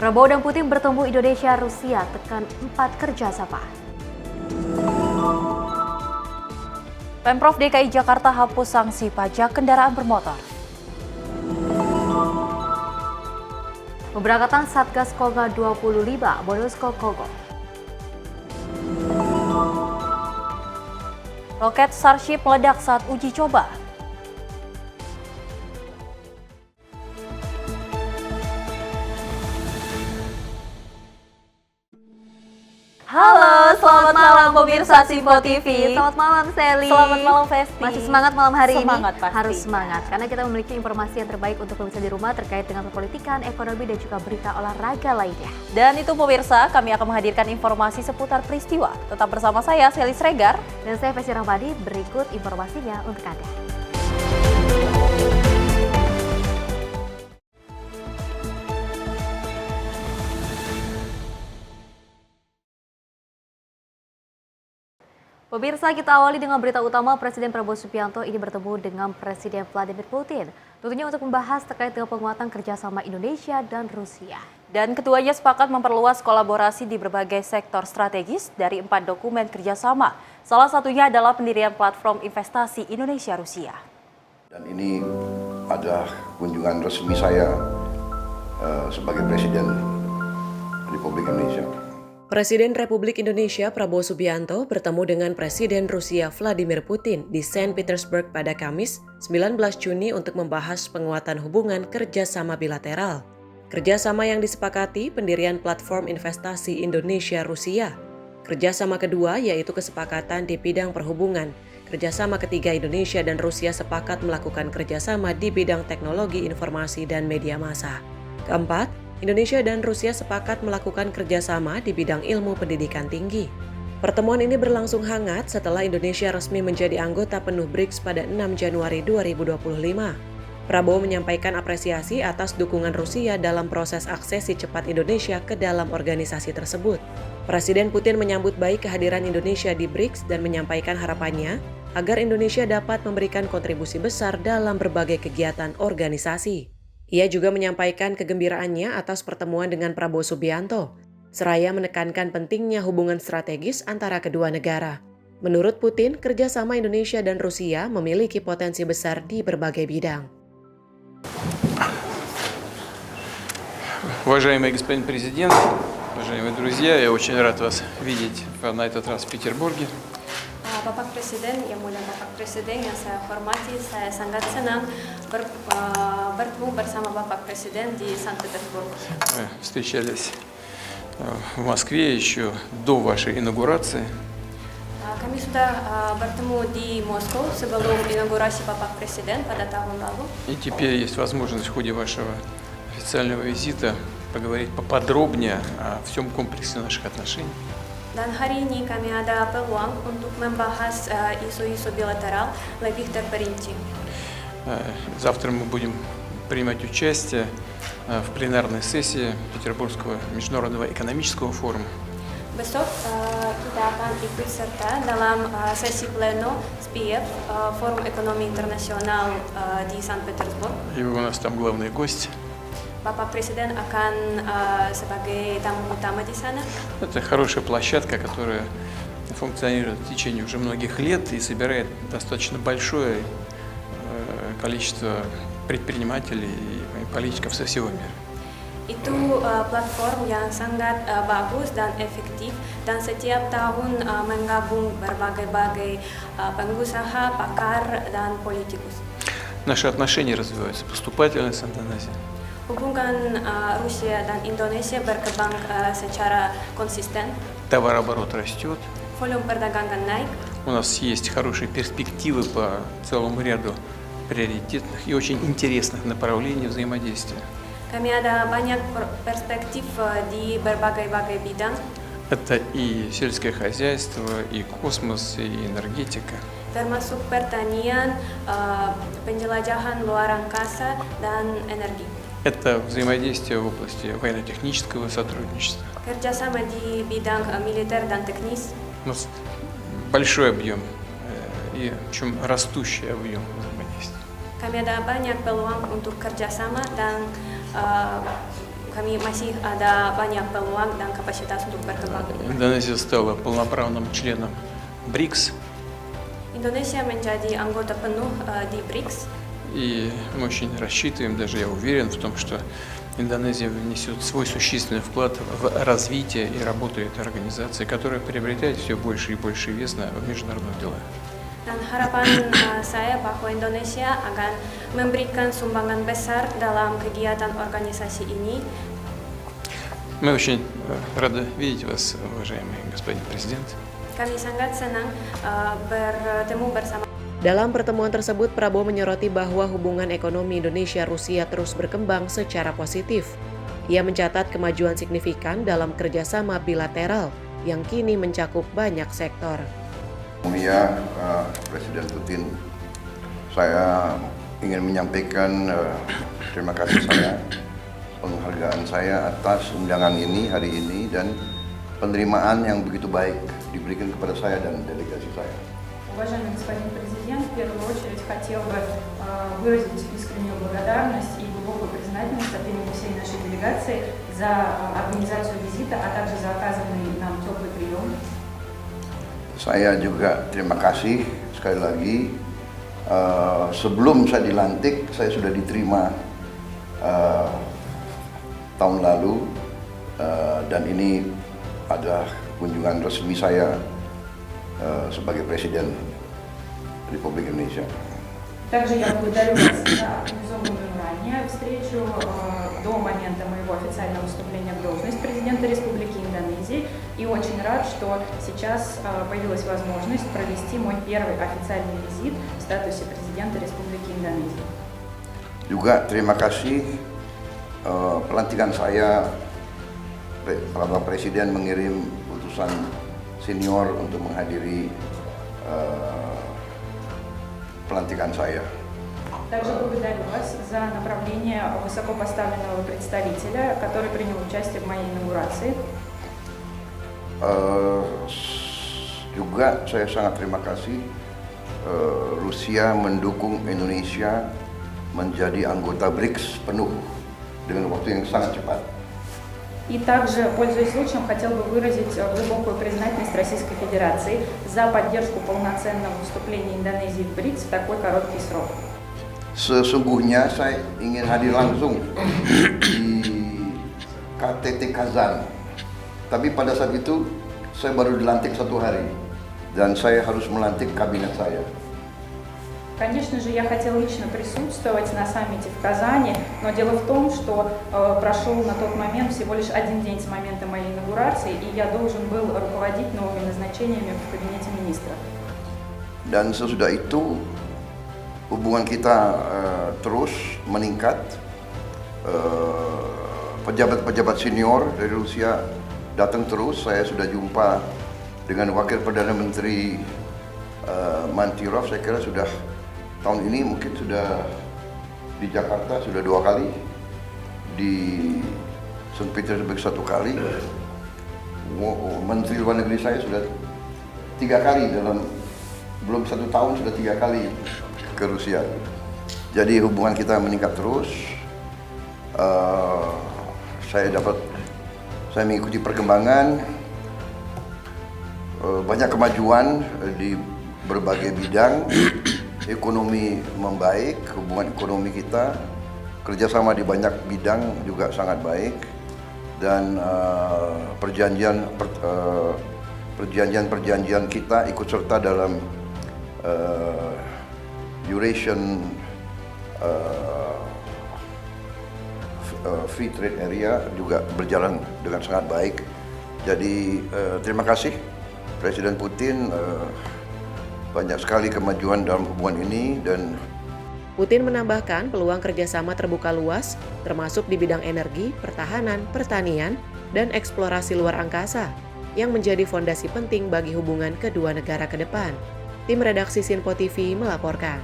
Prabowo dan Putin bertemu Indonesia-Rusia tekan 4 kerjasama. Pemprov DKI Jakarta hapus sanksi pajak kendaraan bermotor. Pemberangkatan Satgas Konga 25 bonus Kongo. Roket Starship meledak saat uji coba. Halo, selamat malam pemirsa Simpo TV. Selamat malam Sally. Selamat malam Festi. Masih semangat malam hari Semangat ini? pasti. Harus semangat karena kita memiliki informasi yang terbaik untuk pemirsa di rumah terkait dengan perpolitikan, ekonomi dan juga berita olahraga lainnya. Dan itu pemirsa, kami akan menghadirkan informasi seputar peristiwa. Tetap bersama saya Sally Sregar Dan saya Festi Rahmadi, berikut informasinya untuk Anda. Pemirsa, kita awali dengan berita utama. Presiden Prabowo Subianto ini bertemu dengan Presiden Vladimir Putin. Tentunya untuk membahas terkait dengan penguatan kerjasama Indonesia dan Rusia. Dan keduanya sepakat memperluas kolaborasi di berbagai sektor strategis dari 4 dokumen kerjasama. Salah satunya adalah pendirian platform investasi Indonesia-Rusia. Dan ini adalah kunjungan resmi saya sebagai Presiden Republik Indonesia. Presiden Republik Indonesia Prabowo Subianto bertemu dengan Presiden Rusia Vladimir Putin di Saint Petersburg pada Kamis 19 Juni untuk membahas penguatan hubungan kerjasama bilateral. Kerjasama yang disepakati pendirian platform investasi Indonesia-Rusia. Kerjasama kedua yaitu kesepakatan di bidang perhubungan. Kerjasama ketiga Indonesia dan Rusia sepakat melakukan kerjasama di bidang teknologi informasi dan media massa. Keempat, Indonesia dan Rusia sepakat melakukan kerjasama di bidang ilmu pendidikan tinggi. Pertemuan ini berlangsung hangat setelah Indonesia resmi menjadi anggota penuh BRICS pada 6 Januari 2025. Prabowo menyampaikan apresiasi atas dukungan Rusia dalam proses aksesi cepat Indonesia ke dalam organisasi tersebut. Presiden Putin menyambut baik kehadiran Indonesia di BRICS dan menyampaikan harapannya agar Indonesia dapat memberikan kontribusi besar dalam berbagai kegiatan organisasi. Ia juga menyampaikan kegembiraannya atas pertemuan dengan Prabowo Subianto, seraya menekankan pentingnya hubungan strategis antara kedua negara. Menurut Putin, kerjasama Indonesia dan Rusia memiliki potensi besar di berbagai bidang. Уважаемый господин президент, уважаемые друзья, я очень рад вас видеть на этот раз в Петербурге. Bapak Presiden, yang mulia Bapak Presiden yang saya hormati, saya sangat senang bertemu bersama Bapak Presiden di Санкт-Петербург. Мы встречались в Москве еще до вашей инаугурации. Kami sudah bertemu di Moskow sebelum inaugurasi Bapak Presiden pada tahun lalu. И теперь есть возможность в ходе вашего официального визита поговорить поподробнее о всем комплексе наших отношений. Dan hari ini kami ada peluang untuk membahas isu-isu bilateral lebih terperinci. Завтра мы будем принимать участие в пленарной сессии Петербургского международного экономического форума. Besok kita akan ikut serta dalam sesi pleno SPIEF, Forum Ekonomi Internasional di Санкт-Петербург. И вы у нас там главный гость. Bapak Presiden akan sebagai tamu utama di sana. Это хорошая площадка, которая функционирует в течение уже многих лет и собирает достаточно большое количество предпринимателей и политиков со всего мира. Itu platform yang sangat bagus dan efektif dan setiap tahun menggabung berbagai pengusaha, pakar, dan politikus. Наши отношения развиваются поступательно с Индонезией. Hubungan Rusia dan Indonesia berkembang secara konsisten. Товарооборот растет. Volume perdagangan naik. У нас есть хорошие перспективы по целому ряду приоритетных и очень интересных направлений взаимодействия. Kami ada banyak perspektif di berbagai bidang. Это и сельское хозяйство, и космос, и энергетика. Termasuk pertanian, penjelajahan luar angkasa, dan energi. Это взаимодействие в области военно-технического сотрудничества. Kerjasama di bidang militer dan teknis. У нас большой объем и причем растущий объем взаимодействия. Kami ada banyak peluang untuk kerjasama dan kami masih ada banyak peluang dan kapasitas untuk berkembang. Индонезия стала полноправным членом БРИКС, Indonesia menjadi anggota penuh di BRICS. и мы очень рассчитываем, даже я уверен в том, что Индонезия внесет свой существенный вклад в развитие и работу этой организации, которая приобретает все больше и больше вес в международных делах. Dan harapan saya bahwa Indonesia akan memberikan sumbangan besar dalam kegiatan organisasi ini. Мы очень рады видеть вас, уважаемый господин президент. Kami sangat senang bertemu bersama. Dalam pertemuan tersebut, Prabowo menyoroti bahwa hubungan ekonomi Indonesia-Rusia terus berkembang secara positif. Ia mencatat kemajuan signifikan dalam kerjasama bilateral yang kini mencakup banyak sektor. Mulia Presiden Putin, saya ingin menyampaikan terima kasih saya, penghargaan saya atas undangan ini hari ini dan penerimaan yang begitu baik diberikan kepada saya dan delegasi saya. Уважаемый господин президент, в первую очередь хотел бы выразить искреннюю благодарность и глубокую признательность от имени всей нашей делегации за организацию визита, а также за оказанный нам теплый прием. Saya juga terima kasih sekali lagi. Sebelum saya dilantik, saya sudah diterima tahun lalu dan ini adalah kunjungan resmi saya sebagai Presiden Republik Indonesia. Также я благодарю вас за организованную ранее встречу до момента моего официального вступления в должность президента Республики Индонезии и очень рад, что сейчас появилась возможность провести мой первый официальный визит в статусе президента Республики Индонезия. Juga terima kasih pelantikan saya, Bapak Presiden mengirim utusan senior untuk menghadiri pelantikan saya. Также благодарю вас за направление высокопоставленного представителя, который принял участие в моей инаугурации. Juga saya sangat terima kasih Rusia mendukung Indonesia menjadi anggota BRICS penuh dengan waktu yang sangat cepat. И также, пользуясь случаем, хотел бы выразить глубокую признательность Российской Федерации за поддержку полноценного вступления Индонезии в БРИКС в такой короткий срок. Sesungguhnya saya ingin hadir langsung di KTT Kazan, tapi pada saat itu saya baru dilantik 1 hari dan saya harus melantik kabinet saya. Конечно же, я хотел лично присутствовать на саммите в Казани, но дело в том, что прошел на тот момент всего лишь 1 день с момента моей инаугурации, и я должен был руководить новыми назначениями в кабинете министров. Dan sesudah itu hubungan kita terus meningkat. Pejabat-pejabat senior dari Rusia datang terus. Saya sudah jumpa dengan Wakil Perdana Menteri Mantirov, saya kira sudah tahun ini mungkin sudah di Jakarta sudah 2 kali, di St. Petersburg 1 kali. Menteri Luar Negeri saya sudah 3 kali dalam belum 1 tahun sudah 3 kali ke Rusia. Jadi hubungan kita meningkat terus. Saya mengikuti perkembangan, banyak kemajuan di berbagai bidang. Ekonomi membaik, hubungan ekonomi kita, kerjasama di banyak bidang juga sangat baik, dan perjanjian kita ikut serta dalam Eurasian Free Trade Area juga berjalan dengan sangat baik. Jadi terima kasih Presiden Putin. Banyak sekali kemajuan dalam hubungan ini dan Putin menambahkan peluang kerjasama terbuka luas, termasuk di bidang energi, pertahanan, pertanian, dan eksplorasi luar angkasa, yang menjadi fondasi penting bagi hubungan kedua negara ke depan. Tim redaksi Sinpo TV melaporkan.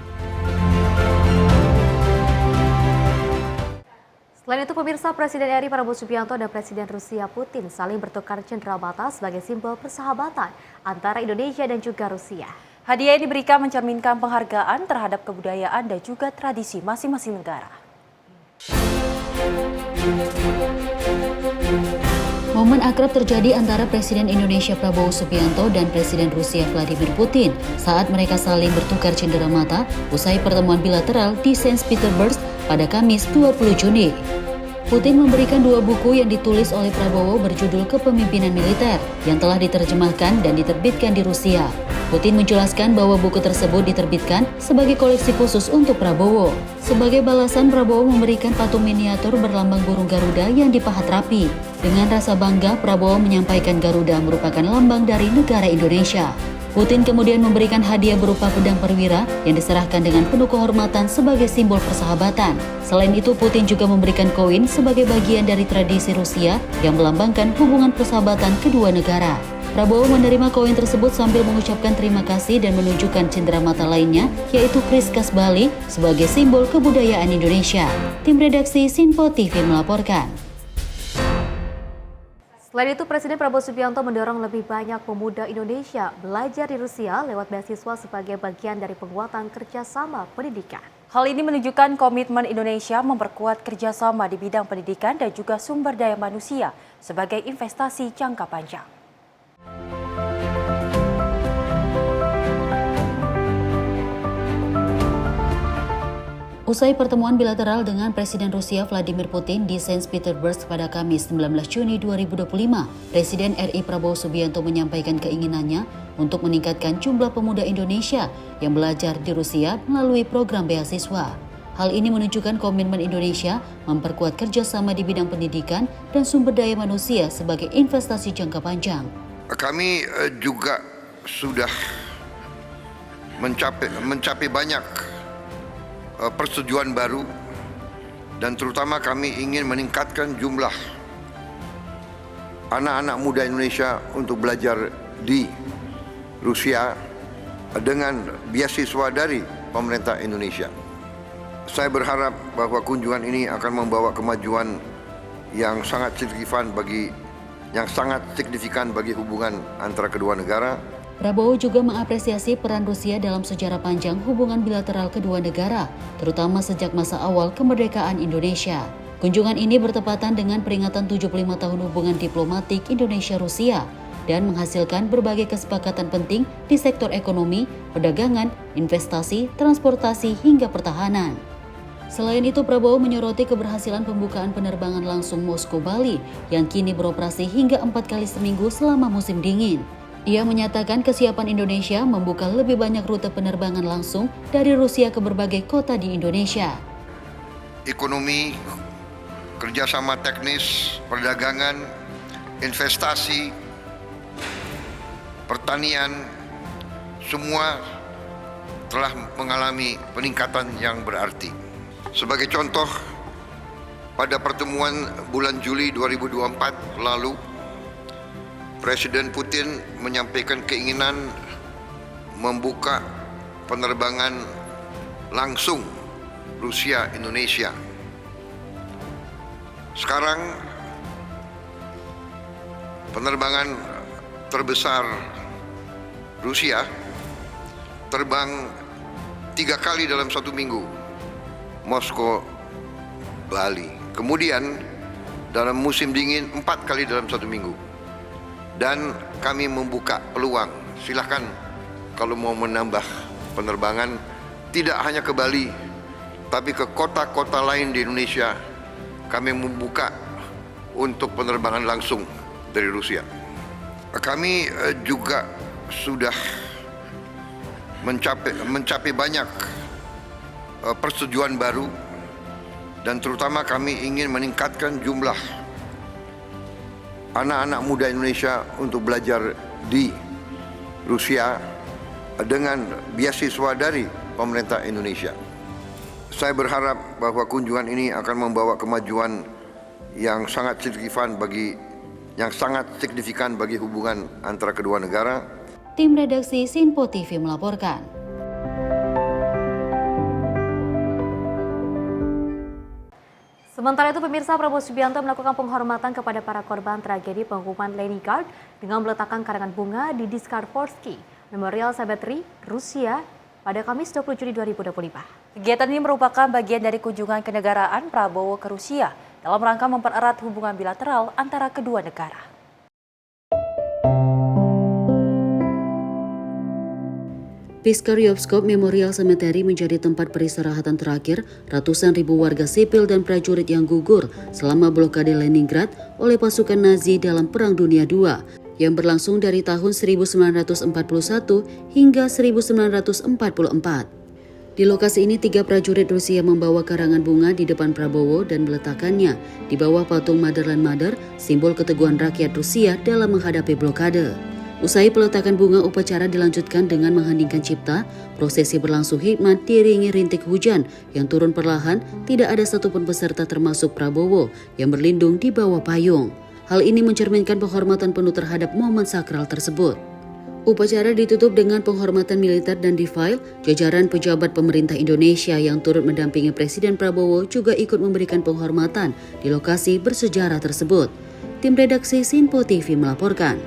Selain itu, pemirsa, Presiden RI Prabowo Subianto dan Presiden Rusia Putin saling bertukar cenderamata sebagai simbol persahabatan antara Indonesia dan juga Rusia. Hadiah yang diberikan mencerminkan penghargaan terhadap kebudayaan dan juga tradisi masing-masing negara. Momen akrab terjadi antara Presiden Indonesia Prabowo Subianto dan Presiden Rusia Vladimir Putin saat mereka saling bertukar cenderamata usai pertemuan bilateral di Saint Petersburg pada Kamis 20 Juni. Putin memberikan dua buku yang ditulis oleh Prabowo berjudul Kepemimpinan Militer yang telah diterjemahkan dan diterbitkan di Rusia. Putin menjelaskan bahwa buku tersebut diterbitkan sebagai koleksi khusus untuk Prabowo. Sebagai balasan, Prabowo memberikan patung miniatur berlambang burung Garuda yang dipahat rapi. Dengan rasa bangga, Prabowo menyampaikan Garuda merupakan lambang dari negara Indonesia. Putin kemudian memberikan hadiah berupa pedang perwira yang diserahkan dengan penuh kehormatan sebagai simbol persahabatan. Selain itu, Putin juga memberikan koin sebagai bagian dari tradisi Rusia yang melambangkan hubungan persahabatan kedua negara. Prabowo menerima koin tersebut sambil mengucapkan terima kasih dan menunjukkan cenderamata lainnya, yaitu kris khas Bali sebagai simbol kebudayaan Indonesia. Tim redaksi Sinpo TV melaporkan. Selain itu, Presiden Prabowo Subianto mendorong lebih banyak pemuda Indonesia belajar di Rusia lewat beasiswa sebagai bagian dari penguatan kerjasama pendidikan. Hal ini menunjukkan komitmen Indonesia memperkuat kerjasama di bidang pendidikan dan juga sumber daya manusia sebagai investasi jangka panjang. Usai pertemuan bilateral dengan Presiden Rusia Vladimir Putin di Saint Petersburg pada Kamis 19 Juni 2025, Presiden RI Prabowo Subianto menyampaikan keinginannya untuk meningkatkan jumlah pemuda Indonesia yang belajar di Rusia melalui program beasiswa. Hal ini menunjukkan komitmen Indonesia memperkuat kerjasama di bidang pendidikan dan sumber daya manusia sebagai investasi jangka panjang. Kami juga sudah mencapai banyak persetujuan baru, dan terutama kami ingin meningkatkan jumlah anak-anak muda Indonesia untuk belajar di Rusia dengan beasiswa dari pemerintah Indonesia. Saya berharap bahwa kunjungan ini akan membawa kemajuan yang sangat signifikan bagi hubungan antara kedua negara. Prabowo juga mengapresiasi peran Rusia dalam sejarah panjang hubungan bilateral kedua negara, terutama sejak masa awal kemerdekaan Indonesia. Kunjungan ini bertepatan dengan peringatan 75 tahun hubungan diplomatik Indonesia-Rusia dan menghasilkan berbagai kesepakatan penting di sektor ekonomi, perdagangan, investasi, transportasi, hingga pertahanan. Selain itu, Prabowo menyoroti keberhasilan pembukaan penerbangan langsung Moskow-Bali yang kini beroperasi hingga 4 kali seminggu selama musim dingin. Ia menyatakan kesiapan Indonesia membuka lebih banyak rute penerbangan langsung dari Rusia ke berbagai kota di Indonesia. Ekonomi, kerjasama teknis, perdagangan, investasi, pertanian, semua telah mengalami peningkatan yang berarti. Sebagai contoh, pada pertemuan bulan Juli 2024 lalu, Presiden Putin menyampaikan keinginan membuka penerbangan langsung Rusia-Indonesia. Sekarang penerbangan terbesar Rusia terbang 3 kali dalam 1 minggu, Moskow, Bali. Kemudian dalam musim dingin 4 kali dalam 1 minggu. Dan kami membuka peluang, silakan kalau mau menambah penerbangan tidak hanya ke Bali, tapi ke kota-kota lain di Indonesia. Kami membuka untuk penerbangan langsung dari Rusia. Kami juga sudah mencapai banyak persetujuan baru, dan terutama kami ingin meningkatkan jumlah anak-anak muda Indonesia untuk belajar di Rusia dengan beasiswa dari pemerintah Indonesia. Saya berharap bahwa kunjungan ini akan membawa kemajuan yang sangat signifikan bagi hubungan antara kedua negara. Tim redaksi Sinpo TV melaporkan. Sementara itu, pemirsa, Prabowo Subianto melakukan penghormatan kepada para korban tragedi penghukuman Leningrad dengan meletakkan karangan bunga di Diskarporsky Memorial Cemetery, Rusia pada Kamis 20 Juni 2025. Kegiatan ini merupakan bagian dari kunjungan kenegaraan Prabowo ke Rusia dalam rangka mempererat hubungan bilateral antara kedua negara. Piskaryovskop Memorial Cemetery menjadi tempat peristirahatan terakhir ratusan ribu warga sipil dan prajurit yang gugur selama blokade Leningrad oleh pasukan Nazi dalam Perang Dunia II yang berlangsung dari tahun 1941 hingga 1944. Di lokasi ini 3 prajurit Rusia membawa karangan bunga di depan Prabowo dan meletakkannya di bawah patung Motherland Mother, simbol keteguhan rakyat Rusia dalam menghadapi blokade. Usai peletakan bunga, upacara dilanjutkan dengan mengheningkan cipta. Prosesi berlangsung hikmat diiringi rintik hujan yang turun perlahan. Tidak ada satupun peserta termasuk Prabowo yang berlindung di bawah payung. Hal ini mencerminkan penghormatan penuh terhadap momen sakral tersebut. Upacara ditutup dengan penghormatan militer dan difail. Jajaran pejabat pemerintah Indonesia yang turut mendampingi Presiden Prabowo juga ikut memberikan penghormatan di lokasi bersejarah tersebut. Tim redaksi Sinpo TV melaporkan.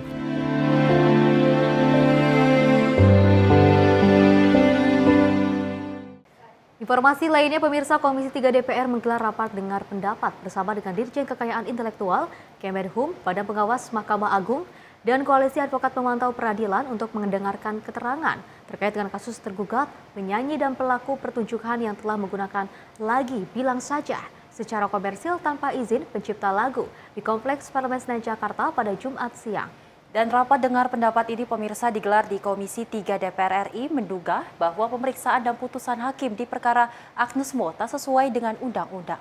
Informasi lainnya, pemirsa, Komisi 3 DPR menggelar rapat dengar pendapat bersama dengan Dirjen Kekayaan Intelektual, Kemenhum, Badan Pengawas Mahkamah Agung, dan Koalisi Advokat Pemantau Peradilan untuk mendengarkan keterangan terkait dengan kasus tergugat penyanyi dan pelaku pertunjukan yang telah menggunakan Lagi Bilang Saja secara komersil tanpa izin pencipta lagu di Kompleks Parlemen Senayan Jakarta pada Jumat siang. Dan rapat dengar pendapat ini, pemirsa, digelar di Komisi 3 DPR RI menduga bahwa pemeriksaan dan putusan hakim di perkara Agnes Mo tak sesuai dengan undang-undang.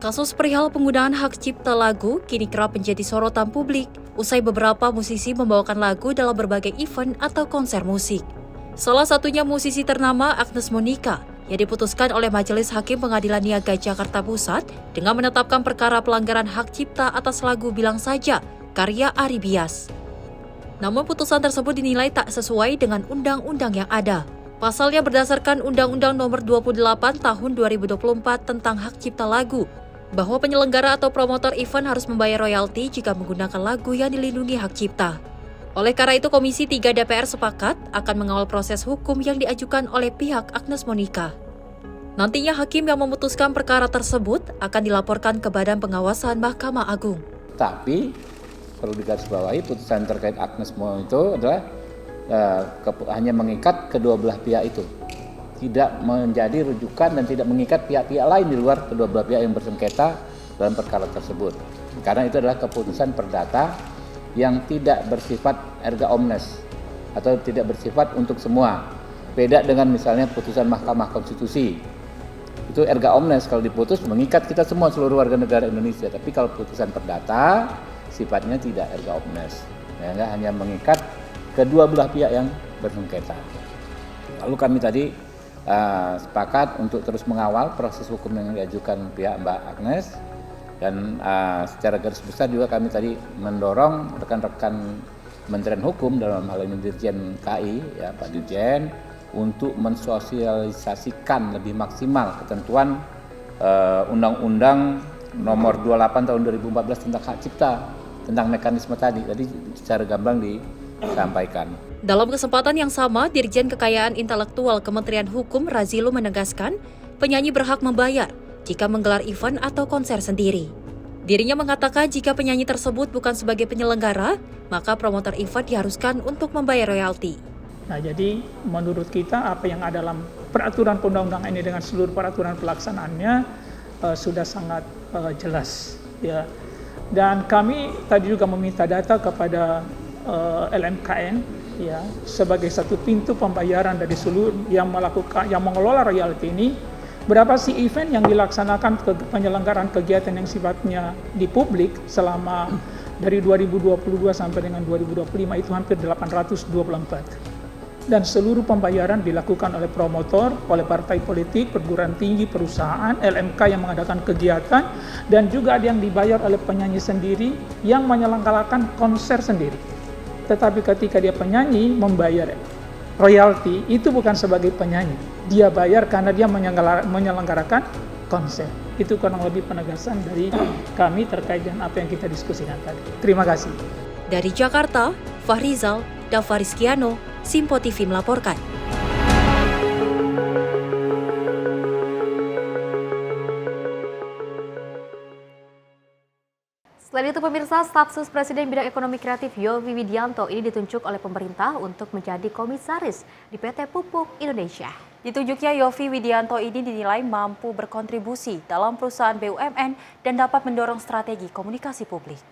Kasus perihal penggunaan hak cipta lagu kini kerap menjadi sorotan publik usai beberapa musisi membawakan lagu dalam berbagai event atau konser musik. Salah satunya musisi ternama Agnes Monica yang diputuskan oleh Majelis Hakim Pengadilan Niaga Jakarta Pusat dengan menetapkan perkara pelanggaran hak cipta atas lagu Bilang Saja karya Ari Bias. Namun putusan tersebut dinilai tak sesuai dengan undang-undang yang ada. Pasalnya berdasarkan Undang-Undang Nomor 28 Tahun 2024 tentang hak cipta lagu, bahwa penyelenggara atau promotor event harus membayar royalti jika menggunakan lagu yang dilindungi hak cipta. Oleh karena itu, Komisi 3 DPR sepakat akan mengawal proses hukum yang diajukan oleh pihak Agnes Monica. Nantinya hakim yang memutuskan perkara tersebut akan dilaporkan ke Badan Pengawasan Mahkamah Agung. Tapi perlu digarisbawahi, putusan terkait Agnes Mo itu adalah hanya mengikat kedua belah pihak itu. Tidak menjadi rujukan dan tidak mengikat pihak-pihak lain di luar kedua belah pihak yang bersengketa dalam perkara tersebut. Karena itu adalah keputusan perdata yang tidak bersifat erga omnes atau tidak bersifat untuk semua. Beda dengan misalnya putusan Mahkamah Konstitusi. Itu erga omnes, kalau diputus mengikat kita semua, seluruh warga negara Indonesia. Tapi kalau putusan perdata sifatnya tidak erga omnes. Hanya mengikat kedua belah pihak yang bersengketa. Lalu kami tadi sepakat untuk terus mengawal proses hukum yang diajukan pihak Mbak Agnes. Dan secara garis besar juga kami tadi mendorong rekan-rekan Kementerian Hukum, dalam hal ini Dirjen KI, ya Pak Dirjen, untuk mensosialisasikan lebih maksimal ketentuan Undang-Undang Nomor 28 Tahun 2014 tentang hak cipta, tentang mekanisme tadi secara gamblang disampaikan. Dalam kesempatan yang sama, Dirjen Kekayaan Intelektual Kementerian Hukum Razilu menegaskan penyanyi berhak membayar jika menggelar event atau konser sendiri. Dirinya mengatakan jika penyanyi tersebut bukan sebagai penyelenggara, maka promotor event diharuskan untuk membayar royalti. Nah, jadi menurut kita apa yang ada dalam peraturan perundang-undangan ini dengan seluruh peraturan pelaksanaannya sudah sangat jelas, ya. Dan kami tadi juga meminta data kepada LMKN, ya, sebagai satu pintu pembayaran dari seluruh yang mengelola royalti ini. Berapa sih event yang dilaksanakan penyelenggaraan kegiatan yang sifatnya di publik selama dari 2022 sampai dengan 2025 itu hampir 824. Dan seluruh pembayaran dilakukan oleh promotor, oleh partai politik, perguruan tinggi, perusahaan, LMK yang mengadakan kegiatan, dan juga ada yang dibayar oleh penyanyi sendiri yang menyelenggarakan konser sendiri. Tetapi ketika dia penyanyi membayar royalti, itu bukan sebagai penyanyi. Dia bayar karena dia menyelenggarakan konser. Itu kurang lebih penegasan dari kami terkait dengan apa yang kita diskusikan tadi. Terima kasih. Dari Jakarta, Fahrizal Davariskiano, Simpo TV melaporkan. Selain itu pemirsa, staf sus Presiden bidang ekonomi kreatif Yovie Widianto ini ditunjuk oleh pemerintah untuk menjadi komisaris di PT Pupuk Indonesia. Ditunjuknya Yovie Widianto ini dinilai mampu berkontribusi dalam perusahaan BUMN dan dapat mendorong strategi komunikasi publik.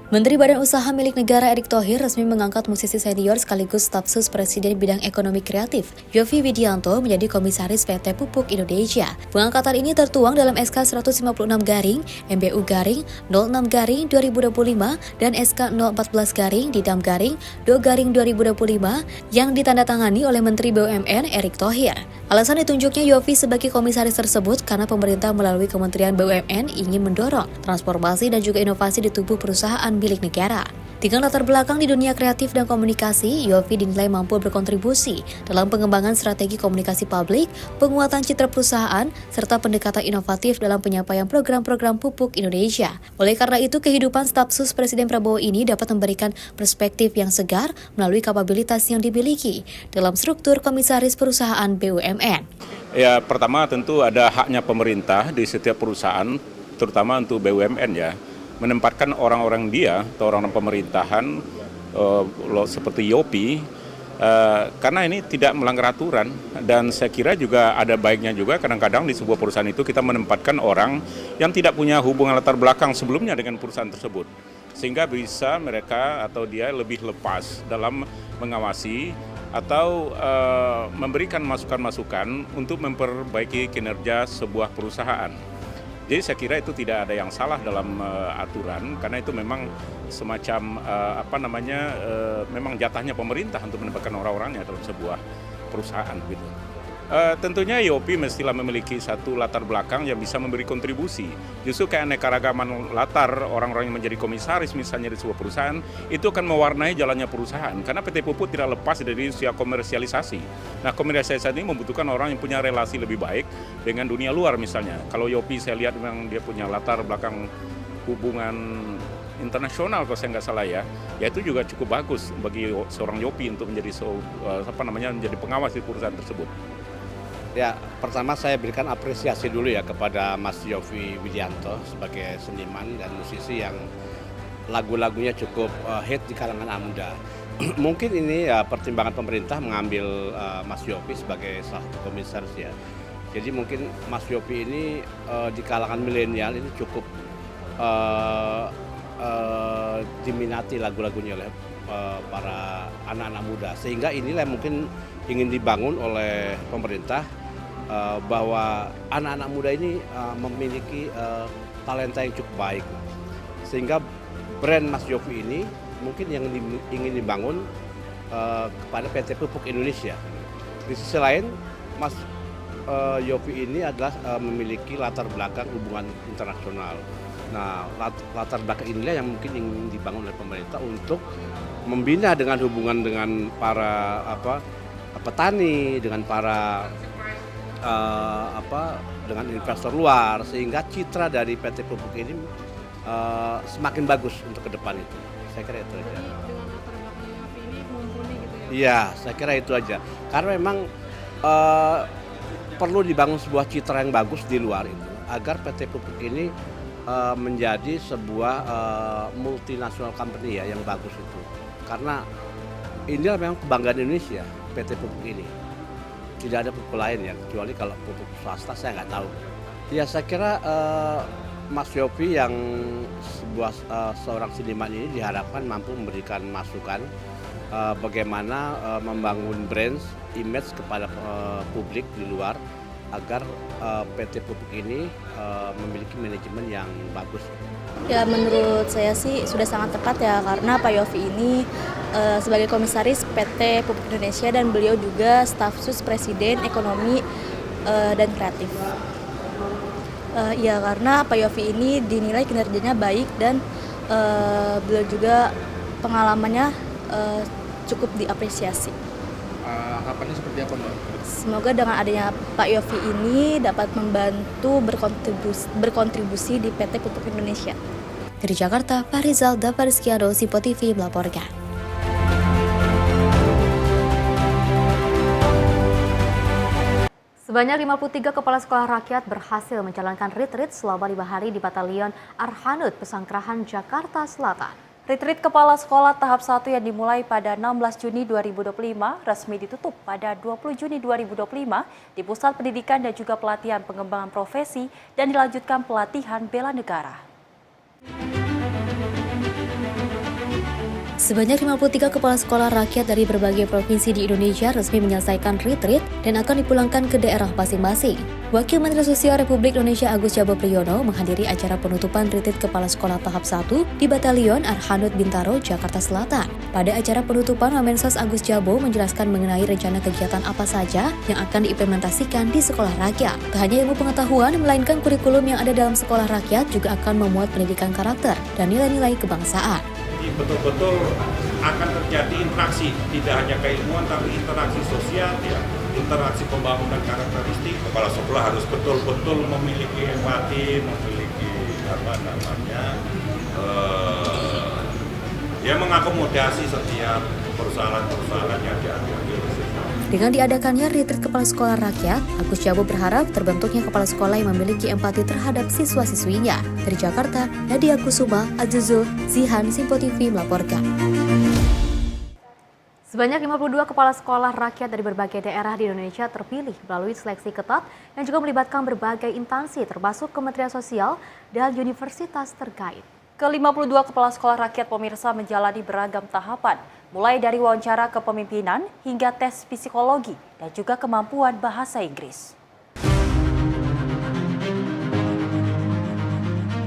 Menteri Badan Usaha Milik Negara Erick Thohir resmi mengangkat musisi senior sekaligus staf sus Presiden bidang ekonomi kreatif Yovie Widianto menjadi komisaris PT Pupuk Indonesia. Pengangkatan ini tertuang dalam SK 156 garing MBU garing 06 garing 2025 dan SK 014 garing Didam garing Do garing 2025 yang ditandatangani oleh Menteri BUMN Erick Thohir. Alasan ditunjuknya Yovie sebagai komisaris tersebut karena pemerintah melalui Kementerian BUMN ingin mendorong transformasi dan juga inovasi di tubuh perusahaan milik negara. Dengan latar belakang di dunia kreatif dan komunikasi, Yovie dinilai mampu berkontribusi dalam pengembangan strategi komunikasi publik, penguatan citra perusahaan, serta pendekatan inovatif dalam penyampaian program-program Pupuk Indonesia. Oleh karena itu, kehidupan staf sus Presiden Prabowo ini dapat memberikan perspektif yang segar melalui kapabilitas yang dimiliki dalam struktur komisaris perusahaan BUMN. Ya, pertama tentu ada haknya pemerintah di setiap perusahaan, terutama untuk BUMN ya, menempatkan orang-orang dia atau orang-orang pemerintahan seperti Yovie karena ini tidak melanggar aturan, dan saya kira juga ada baiknya juga kadang-kadang di sebuah perusahaan itu kita menempatkan orang yang tidak punya hubungan latar belakang sebelumnya dengan perusahaan tersebut, sehingga bisa mereka atau dia lebih lepas dalam mengawasi atau memberikan masukan-masukan untuk memperbaiki kinerja sebuah perusahaan. Jadi saya kira itu tidak ada yang salah dalam aturan, karena itu memang semacam memang jatahnya pemerintah untuk menempatkan orang-orangnya dalam sebuah perusahaan gitu. Tentunya Yovie mestilah memiliki satu latar belakang yang bisa memberi kontribusi. Justru keanekaragaman latar orang-orang yang menjadi komisaris misalnya di sebuah perusahaan itu akan mewarnai jalannya perusahaan. Karena PT Pupuk tidak lepas dari usia komersialisasi. Nah, komersialisasi ini membutuhkan orang yang punya relasi lebih baik dengan dunia luar misalnya. Kalau Yovie saya lihat memang dia punya latar belakang hubungan internasional kalau saya nggak salah ya itu juga cukup bagus bagi seorang Yovie untuk menjadi menjadi pengawas di perusahaan tersebut. Ya, pertama saya berikan apresiasi dulu ya kepada Mas Yovie Widianto sebagai seniman dan musisi yang lagu-lagunya cukup hit di kalangan anak muda. Mungkin ini ya pertimbangan pemerintah mengambil Mas Yovie sebagai salah satu komisaris ya. Jadi mungkin Mas Yovie ini di kalangan milenial ini cukup diminati lagu-lagunya oleh para anak-anak muda, sehingga inilah mungkin ingin dibangun oleh pemerintah bahwa anak-anak muda ini memiliki talenta yang cukup baik, sehingga brand Mas Yovie ini mungkin yang ingin dibangun kepada PT Pupuk Indonesia. Di sisi lain, Mas Yovie ini adalah memiliki latar belakang hubungan internasional. Nah, latar belakang inilah yang mungkin ingin dibangun oleh pemerintah untuk membina dengan hubungan dengan para petani, dengan para dengan investor luar, sehingga citra dari PT Pupuk ini semakin bagus untuk ke depan itu. Saya kira itu aja. Dengan latar belakang Yovie ini mumpuni gitu ya? Iya, saya kira itu aja. Karena memang perlu dibangun sebuah citra yang bagus di luar itu, agar PT Pupuk ini menjadi sebuah multinational company ya yang bagus itu. Karena inilah memang kebanggaan Indonesia, PT Pupuk ini. Tidak ada pupuk lain ya, kecuali kalau pupuk swasta saya nggak tahu. Ya saya kira Mas Yovie yang seorang seniman ini diharapkan mampu memberikan masukan bagaimana membangun brand, image kepada publik di luar, agar PT Pupuk ini memiliki manajemen yang bagus. Ya menurut saya sih sudah sangat tepat ya, karena Pak Yovie ini sebagai komisaris PT Pupuk Indonesia dan beliau juga staf sus Presiden Ekonomi dan Kreatif. Ya karena Pak Yovie ini dinilai kinerjanya baik dan beliau juga pengalamannya cukup diapresiasi. Harapannya seperti apa Mbak? Semoga dengan adanya Pak Yovie ini dapat membantu berkontribusi di PT Pupuk Indonesia. Dari Jakarta, Farizal Davarizkiado, Sipo TV melaporkan. Sebanyak 53 kepala sekolah rakyat berhasil menjalankan retreat selama 5 hari di Batalion Arhanud, Pesanggerahan, Jakarta Selatan. Retreat Kepala Sekolah tahap 1 yang dimulai pada 16 Juni 2025 resmi ditutup pada 20 Juni 2025 di Pusat Pendidikan dan juga Pelatihan Pengembangan Profesi dan dilanjutkan pelatihan bela negara. Sebanyak 53 kepala sekolah rakyat dari berbagai provinsi di Indonesia resmi menyelesaikan retreat dan akan dipulangkan ke daerah masing-masing. Wakil Menteri Sosial Republik Indonesia Agus Jabo Priyono menghadiri acara penutupan retreat kepala sekolah tahap 1 di Batalion Arhanud Bintaro, Jakarta Selatan. Pada acara penutupan, Wamensos Agus Jabo menjelaskan mengenai rencana kegiatan apa saja yang akan diimplementasikan di sekolah rakyat. Tak hanya ilmu pengetahuan, melainkan kurikulum yang ada dalam sekolah rakyat juga akan memuat pendidikan karakter dan nilai-nilai kebangsaan. Betul-betul akan terjadi interaksi, tidak hanya keilmuan tapi interaksi sosial, ya, interaksi pembangunan karakteristik. Kepala sekolah harus betul-betul memiliki empati, memiliki mengakomodasi setiap persoalan-persoalan yang dihadapi. Dengan diadakannya retreat kepala sekolah rakyat, Agus Jabo berharap terbentuknya kepala sekolah yang memiliki empati terhadap siswa-siswinya. Dari Jakarta, Nadia Kusuma, Azuzul, Zihan, Sipo TV melaporkan. Sebanyak 52 kepala sekolah rakyat dari berbagai daerah di Indonesia terpilih melalui seleksi ketat yang juga melibatkan berbagai instansi termasuk Kementerian Sosial dan universitas terkait. Ke-52 kepala sekolah rakyat pemirsa menjalani beragam tahapan, mulai dari wawancara kepemimpinan hingga tes psikologi dan juga kemampuan bahasa Inggris.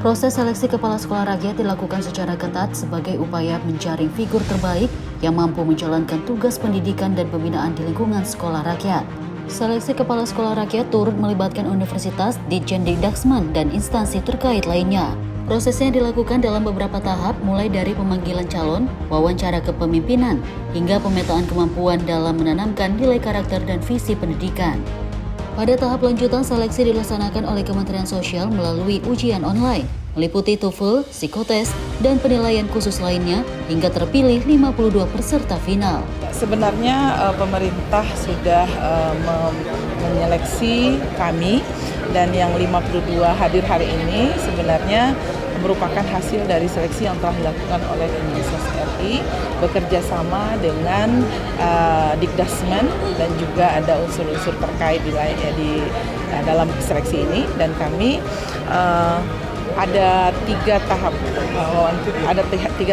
Proses seleksi kepala sekolah rakyat dilakukan secara ketat sebagai upaya menjaring figur terbaik yang mampu menjalankan tugas pendidikan dan pembinaan di lingkungan sekolah rakyat. Seleksi kepala sekolah rakyat turut melibatkan universitas, Ditjendikdaksman, dan instansi terkait lainnya. Prosesnya dilakukan dalam beberapa tahap, mulai dari pemanggilan calon, wawancara kepemimpinan, hingga pemetaan kemampuan dalam menanamkan nilai karakter dan visi pendidikan. Pada tahap lanjutan, seleksi dilaksanakan oleh Kementerian Sosial melalui ujian online, meliputi TOEFL, psikotes, dan penilaian khusus lainnya, hingga terpilih 52 peserta final. Sebenarnya pemerintah sudah menyeleksi kami, dan yang 52 hadir hari ini sebenarnya merupakan hasil dari seleksi yang telah dilakukan oleh Kemensos RI bekerja sama dengan Dikdasmen, dan juga ada unsur-unsur terkait di dalam seleksi ini, dan kami ada tiga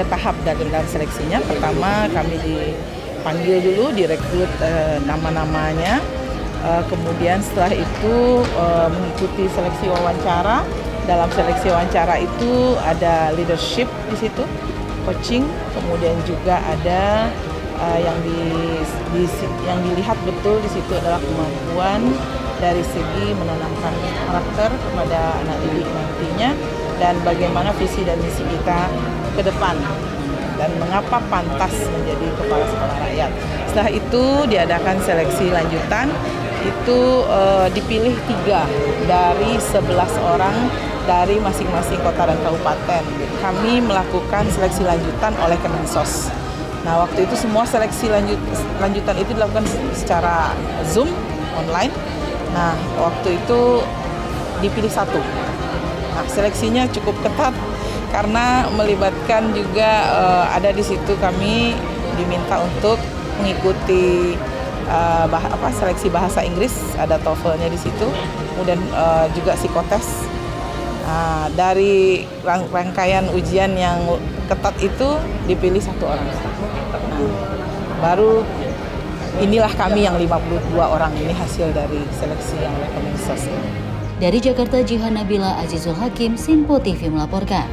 tahap dalam seleksinya. Pertama, kami dipanggil dulu, direkrut nama-namanya. Kemudian setelah itu mengikuti seleksi wawancara. Dalam seleksi wawancara itu ada leadership di situ, coaching, kemudian juga ada yang dilihat betul di situ adalah kemampuan dari segi menanamkan karakter kepada anak didik nantinya, dan bagaimana visi dan misi kita ke depan, dan mengapa pantas menjadi kepala sekolah rakyat. Setelah itu diadakan seleksi lanjutan, itu dipilih 3 dari 11 orang dari masing-masing kota dan kabupaten. Kami melakukan seleksi lanjutan oleh Kemensos. Nah, waktu itu semua seleksi lanjutan itu dilakukan secara Zoom, online. Nah, waktu itu dipilih 1. Nah, seleksinya cukup ketat karena melibatkan juga ada di situ kami diminta untuk mengikuti seleksi bahasa Inggris, ada TOEFL-nya di situ, kemudian juga psikotes. Nah, dari rangkaian ujian yang ketat itu dipilih 1 orang. Nah, baru inilah kami yang 52 orang ini hasil dari seleksi yang oleh Kemensos. Dari Jakarta, Jihan Nabila, Azizul Hakim, Sipo TV melaporkan.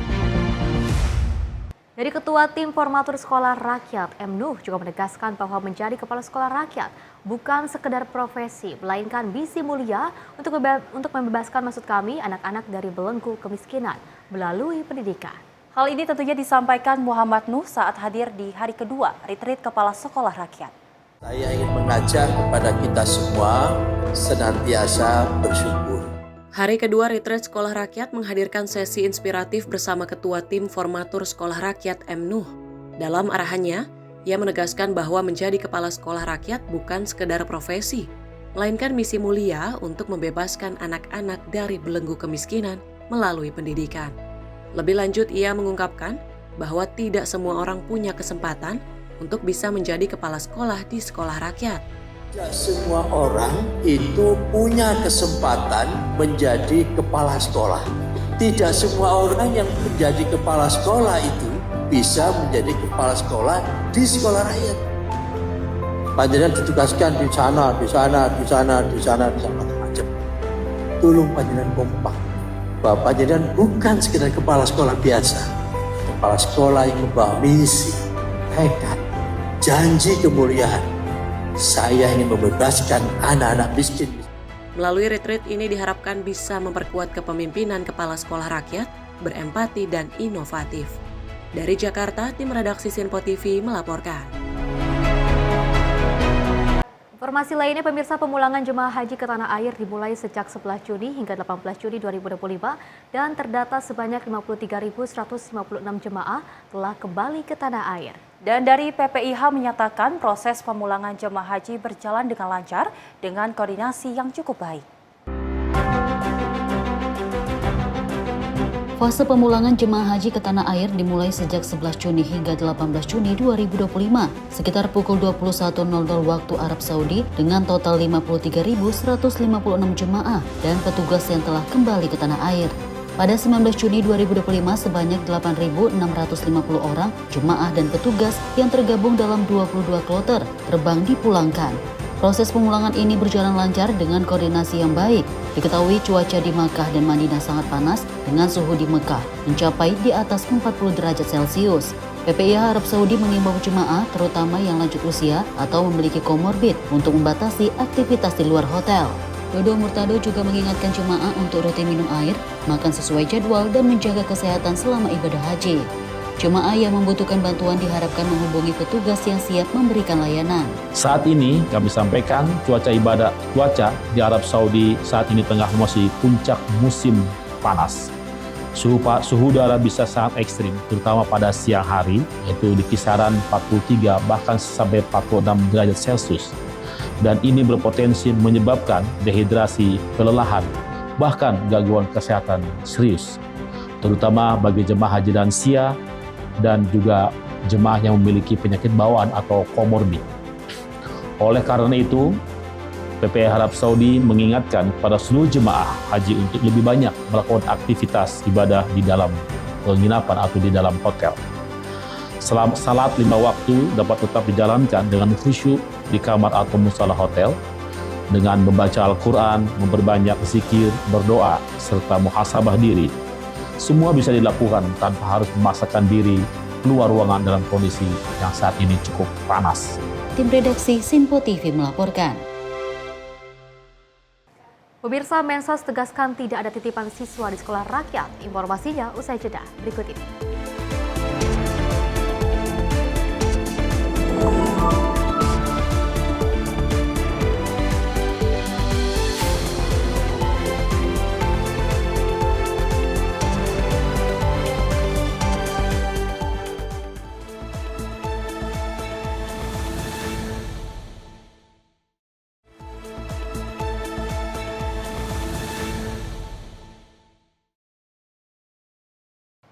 Dari Ketua Tim Formatur Sekolah Rakyat, M. Nuh juga menegaskan bahwa menjadi kepala sekolah rakyat bukan sekedar profesi, melainkan misi mulia untuk membebaskan maksud kami anak-anak dari belenggu kemiskinan melalui pendidikan. Hal ini tentunya disampaikan Muhammad Nuh saat hadir di hari kedua retreat Kepala Sekolah Rakyat. Saya ingin mengajak kepada kita semua senantiasa bersyukur. Hari kedua Retreat Sekolah Rakyat menghadirkan sesi inspiratif bersama Ketua Tim Formatur Sekolah Rakyat M. Nuh. Dalam arahannya, ia menegaskan bahwa menjadi kepala sekolah rakyat bukan sekedar profesi, melainkan misi mulia untuk membebaskan anak-anak dari belenggu kemiskinan melalui pendidikan. Lebih lanjut, ia mengungkapkan bahwa tidak semua orang punya kesempatan untuk bisa menjadi kepala sekolah di sekolah rakyat. Tidak semua orang itu punya kesempatan menjadi kepala sekolah. Tidak semua orang yang menjadi kepala sekolah itu bisa menjadi kepala sekolah di sekolah rakyat. Panjenengan ditugaskan di sana, macam-macam. Tolong panjenengan kompak. Bahwa panjenengan bukan sekedar kepala sekolah biasa. Kepala sekolah yang membawa misi, tekad, janji kemuliaan. Saya ingin membebaskan anak-anak miskin. Melalui retreat ini diharapkan bisa memperkuat kepemimpinan kepala sekolah rakyat, berempati dan inovatif. Dari Jakarta, tim redaksi Sinpo TV melaporkan. Informasi lainnya, pemirsa, pemulangan jemaah haji ke tanah air dimulai sejak 11 Juni hingga 18 Juni 2025 dan terdata sebanyak 53.156 jemaah telah kembali ke tanah air. Dan dari PPIH menyatakan proses pemulangan jemaah haji berjalan dengan lancar dengan koordinasi yang cukup baik. Fase pemulangan jemaah haji ke tanah air dimulai sejak 11 Juni hingga 18 Juni 2025, sekitar pukul 21.00 waktu Arab Saudi dengan total 53.156 jemaah dan petugas yang telah kembali ke tanah air. Pada 19 Juni 2025, sebanyak 8.650 orang jemaah dan petugas yang tergabung dalam 22 kloter terbang dipulangkan. Proses pemulangan ini berjalan lancar dengan koordinasi yang baik. Diketahui cuaca di Makkah dan Madinah sangat panas dengan suhu di Mekah mencapai di atas 40 derajat Celcius. PPIH Arab Saudi mengimbau jemaah terutama yang lanjut usia atau memiliki komorbid untuk membatasi aktivitas di luar hotel. Dodo Murtado juga mengingatkan jemaah untuk rutin minum air, makan sesuai jadwal dan menjaga kesehatan selama ibadah haji. Jemaah yang membutuhkan bantuan diharapkan menghubungi petugas yang siap memberikan layanan. Saat ini kami sampaikan cuaca di Arab Saudi saat ini tengah memasuki puncak musim panas. Suhu udara bisa sangat ekstrim, terutama pada siang hari, yaitu di kisaran 43 bahkan sampai 46 derajat Celcius. Dan ini berpotensi menyebabkan dehidrasi, kelelahan, bahkan gangguan kesehatan serius, terutama bagi jemaah haji lansia dan juga jemaah yang memiliki penyakit bawaan atau komorbid. Oleh karena itu, PPIH Arab Saudi mengingatkan pada seluruh jemaah haji untuk lebih banyak melakukan aktivitas ibadah di dalam penginapan atau di dalam hotel. Salat 5 waktu dapat tetap dijalankan dengan khusyuk di kamar atau musala hotel, dengan membaca Al-Quran, memperbanyak zikir, berdoa, serta muhasabah diri. Semua bisa dilakukan tanpa harus memaksakan diri keluar ruangan dalam kondisi yang saat ini cukup panas. Tim redaksi Sinpo TV melaporkan. Pemirsa, Mensos tegaskan tidak ada titipan siswa di sekolah rakyat. Informasinya usai jeda berikut ini.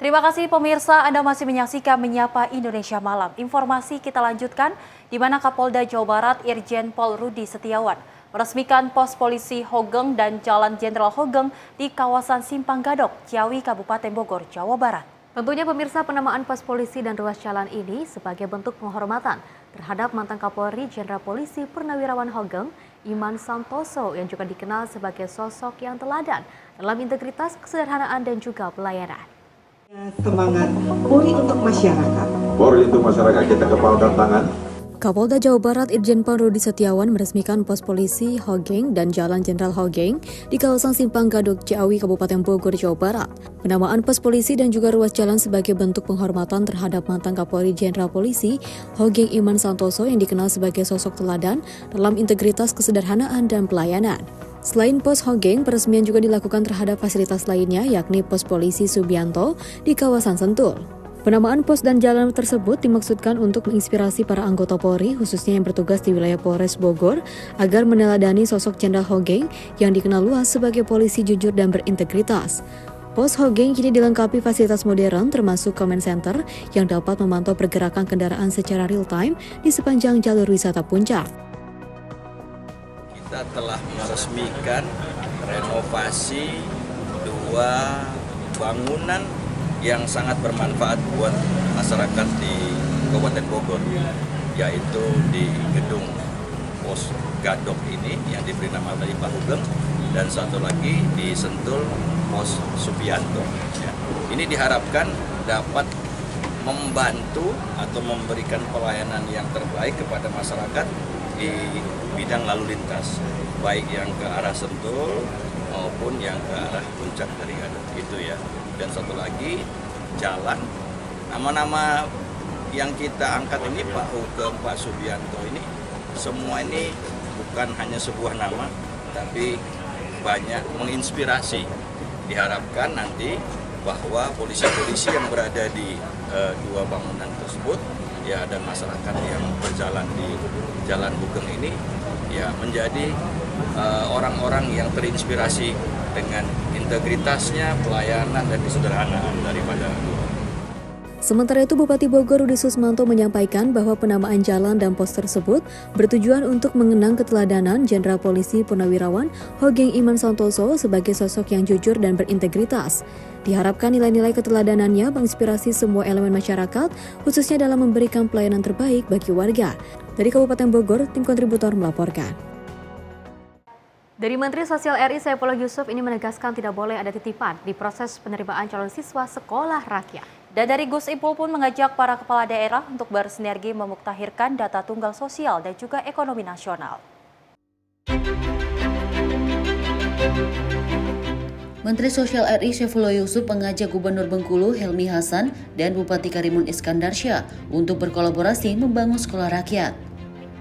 Terima kasih pemirsa, Anda masih menyaksikan Menyapa Indonesia Malam. Informasi kita lanjutkan, di mana Kapolda Jawa Barat Irjen Pol Rudi Setiawan meresmikan pos polisi Hogeng dan Jalan Jenderal Hogeng di kawasan Simpang Gadok, Ciawi, Kabupaten Bogor, Jawa Barat. Tentunya pemirsa, penamaan pos polisi dan ruas jalan ini sebagai bentuk penghormatan terhadap mantan Kapolri Jenderal Polisi Purnawirawan Hogeng, Iman Santoso, yang juga dikenal sebagai sosok yang teladan dalam integritas, kesederhanaan dan juga pelayanan. Semangat Polri untuk masyarakat. Polri untuk masyarakat, kita kepalkan tangan. Kapolda Jawa Barat Irjen Pol Rudi Setiawan meresmikan pos polisi Hogeng dan Jalan Jenderal Hogeng di kawasan Simpang Gadok, Ciawi, Kabupaten Bogor, Jawa Barat. Penamaan pos polisi dan juga ruas jalan sebagai bentuk penghormatan terhadap mantan Kapolri Jenderal Polisi Hogeng Iman Santoso yang dikenal sebagai sosok teladan dalam integritas, kesederhanaan dan pelayanan. Selain pos Hogeng, peresmian juga dilakukan terhadap fasilitas lainnya, yakni pos polisi Subianto di kawasan Sentul. Penamaan pos dan jalan tersebut dimaksudkan untuk menginspirasi para anggota Polri, khususnya yang bertugas di wilayah Polres Bogor, agar meneladani sosok Jenderal Hogeng yang dikenal luas sebagai polisi jujur dan berintegritas. Pos Hogeng kini dilengkapi fasilitas modern termasuk comment center yang dapat memantau pergerakan kendaraan secara real-time di sepanjang jalur wisata Puncak. Kita telah meresmikan renovasi 2 bangunan yang sangat bermanfaat buat masyarakat di Kabupaten Bogor, yaitu di gedung Pos Gadok ini yang diberi nama tadi Pak Hugeng, dan satu lagi di Sentul Pos Subianto. Ini diharapkan dapat membantu atau memberikan pelayanan yang terbaik kepada masyarakat di bidang lalu lintas, baik yang ke arah Sentul maupun yang ke arah Puncak dari Gadok itu ya. Dan satu lagi jalan, nama-nama yang kita angkat ini Pak Hugeng, Pak Subianto ini, semua ini bukan hanya sebuah nama, tapi banyak menginspirasi. Diharapkan nanti bahwa polisi-polisi yang berada di 2 bangunan tersebut ya, dan masyarakat yang berjalan di Jalan Hugeng ini ya menjadi orang-orang yang terinspirasi dengan integritasnya, pelayanan, dan kesederhanaan daripada Sementara itu, Bupati Bogor Rudi Susmanto menyampaikan bahwa penamaan jalan dan pos tersebut bertujuan untuk mengenang keteladanan Jenderal Polisi Purnawirawan Hogeng Iman Santoso sebagai sosok yang jujur dan berintegritas. Diharapkan nilai-nilai keteladanannya menginspirasi semua elemen masyarakat, khususnya dalam memberikan pelayanan terbaik bagi warga. Dari Kabupaten Bogor, tim kontributor melaporkan. Dari Menteri Sosial RI Saifullah Yusuf ini menegaskan tidak boleh ada titipan di proses penerimaan calon siswa sekolah rakyat. Dan dari Gus Ipul pun mengajak para kepala daerah untuk bersinergi memuktahirkan data tunggal sosial dan juga ekonomi nasional. Menteri Sosial RI Saifullah Yusuf mengajak Gubernur Bengkulu Helmi Hasan dan Bupati Karimun Iskandarsyah untuk berkolaborasi membangun sekolah rakyat.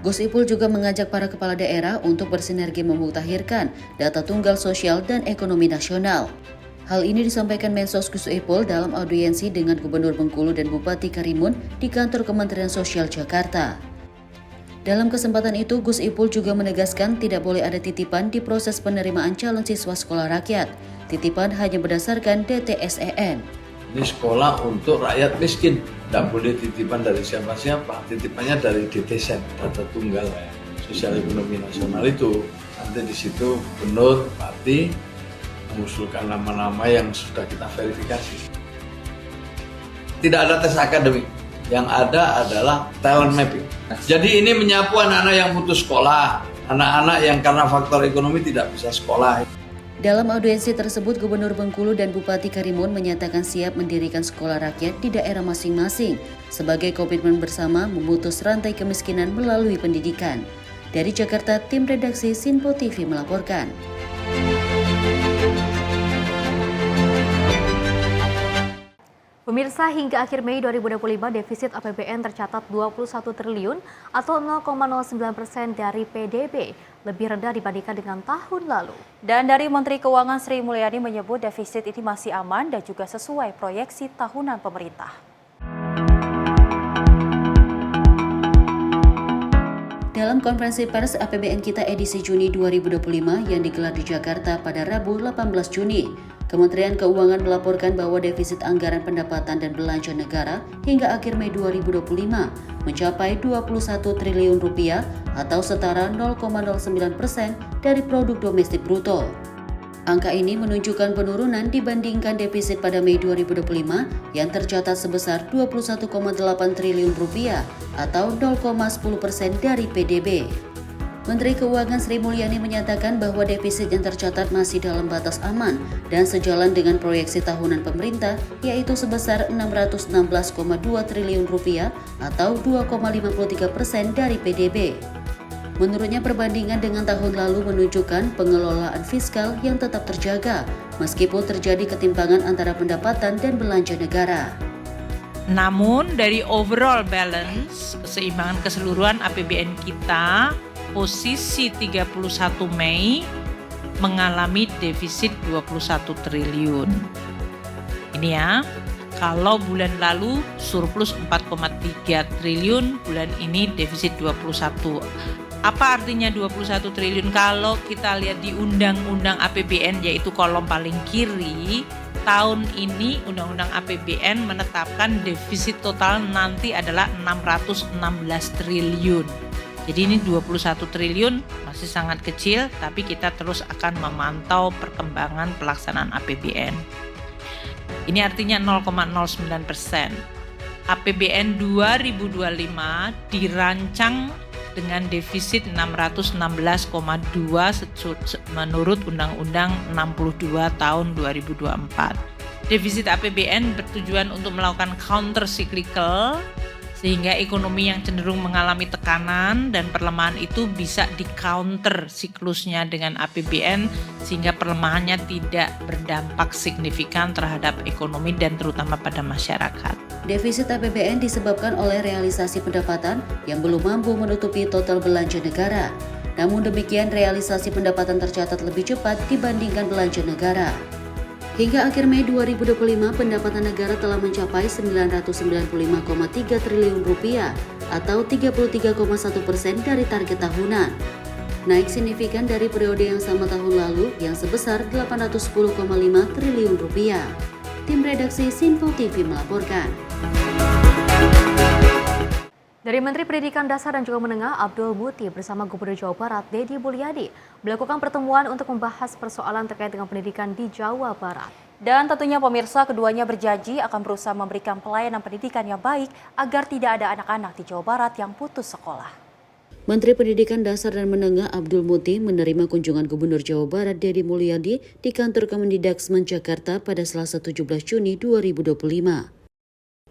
Gus Ipul juga mengajak para kepala daerah untuk bersinergi memuktahirkan data tunggal sosial dan ekonomi nasional. Hal ini disampaikan Mensos Gus Ipul dalam audiensi dengan Gubernur Bengkulu dan Bupati Karimun di kantor Kementerian Sosial Jakarta. Dalam kesempatan itu, Gus Ipul juga menegaskan tidak boleh ada titipan di proses penerimaan calon siswa sekolah rakyat. Titipan hanya berdasarkan DTSEN. Ini sekolah untuk rakyat miskin, tidak boleh titipan dari siapa-siapa. Titipannya dari DTSEN, data tunggal sosial ekonomi nasional itu. Nanti di situ Gubernur, Bupati mengusulkan nama-nama yang sudah kita verifikasi. Tidak ada tes akademik, yang ada adalah talent mapping. Jadi ini menyapu anak-anak yang putus sekolah, anak-anak yang karena faktor ekonomi tidak bisa sekolah. Dalam audiensi tersebut, Gubernur Bengkulu dan Bupati Karimun menyatakan siap mendirikan sekolah rakyat di daerah masing-masing sebagai komitmen bersama memutus rantai kemiskinan melalui pendidikan. Dari Jakarta, tim redaksi Sinpo TV melaporkan. Pemirsa, hingga akhir Mei 2025 defisit APBN tercatat 21 triliun atau 0,09% dari PDB, lebih rendah dibandingkan dengan tahun lalu. Dan dari Menteri Keuangan Sri Mulyani menyebut defisit ini masih aman dan juga sesuai proyeksi tahunan pemerintah. Dalam konferensi pers APBN Kita edisi Juni 2025 yang digelar di Jakarta pada Rabu 18 Juni, Kementerian Keuangan melaporkan bahwa defisit anggaran pendapatan dan belanja negara hingga akhir Mei 2025 mencapai 21 triliun rupiah atau setara 0,09% dari produk domestik bruto. Angka ini menunjukkan penurunan dibandingkan defisit pada Mei 2025 yang tercatat sebesar 21,8 triliun rupiah atau 0,10% dari PDB. Menteri Keuangan Sri Mulyani menyatakan bahwa defisit yang tercatat masih dalam batas aman dan sejalan dengan proyeksi tahunan pemerintah, yaitu sebesar 616,2 triliun rupiah atau 2,53% dari PDB. Menurutnya, perbandingan dengan tahun lalu menunjukkan pengelolaan fiskal yang tetap terjaga, meskipun terjadi ketimpangan antara pendapatan dan belanja negara. Namun dari overall balance, keseimbangan keseluruhan APBN kita, posisi 31 Mei mengalami defisit 21 triliun. Ini ya, kalau bulan lalu surplus 4,3 triliun, bulan ini defisit 21. Apa artinya 21 triliun? Kalau kita lihat di Undang-Undang APBN, yaitu kolom paling kiri, tahun ini Undang-Undang APBN menetapkan defisit total nanti adalah 616 triliun. Jadi ini 21 triliun masih sangat kecil, tapi kita terus akan memantau perkembangan pelaksanaan APBN. Ini artinya 0,09%. APBN 2025 dirancang dengan defisit 616,2 menurut Undang-Undang 62 tahun 2024. Defisit APBN bertujuan untuk melakukan counter cyclical sehingga ekonomi yang cenderung mengalami tekanan dan perlemahan itu bisa di-counter siklusnya dengan APBN sehingga pelemahannya tidak berdampak signifikan terhadap ekonomi dan terutama pada masyarakat. Defisit APBN disebabkan oleh realisasi pendapatan yang belum mampu menutupi total belanja negara. Namun demikian, realisasi pendapatan tercatat lebih cepat dibandingkan belanja negara. Hingga akhir Mei 2025, pendapatan negara telah mencapai 995,3 triliun rupiah atau 33,1% dari target tahunan. Naik signifikan dari periode yang sama tahun lalu yang sebesar 810,5 triliun rupiah. Tim redaksi Sinpo TV melaporkan. Dari Menteri Pendidikan Dasar dan juga Menengah Abdul Muti bersama Gubernur Jawa Barat Deddy Mulyadi melakukan pertemuan untuk membahas persoalan terkait dengan pendidikan di Jawa Barat. Dan tentunya pemirsa, keduanya berjanji akan berusaha memberikan pelayanan pendidikan yang baik agar tidak ada anak-anak di Jawa Barat yang putus sekolah. Menteri Pendidikan Dasar dan Menengah Abdul Muti menerima kunjungan Gubernur Jawa Barat Deddy Mulyadi di kantor Kemendikbud Jakarta pada Selasa 17 Juni 2025.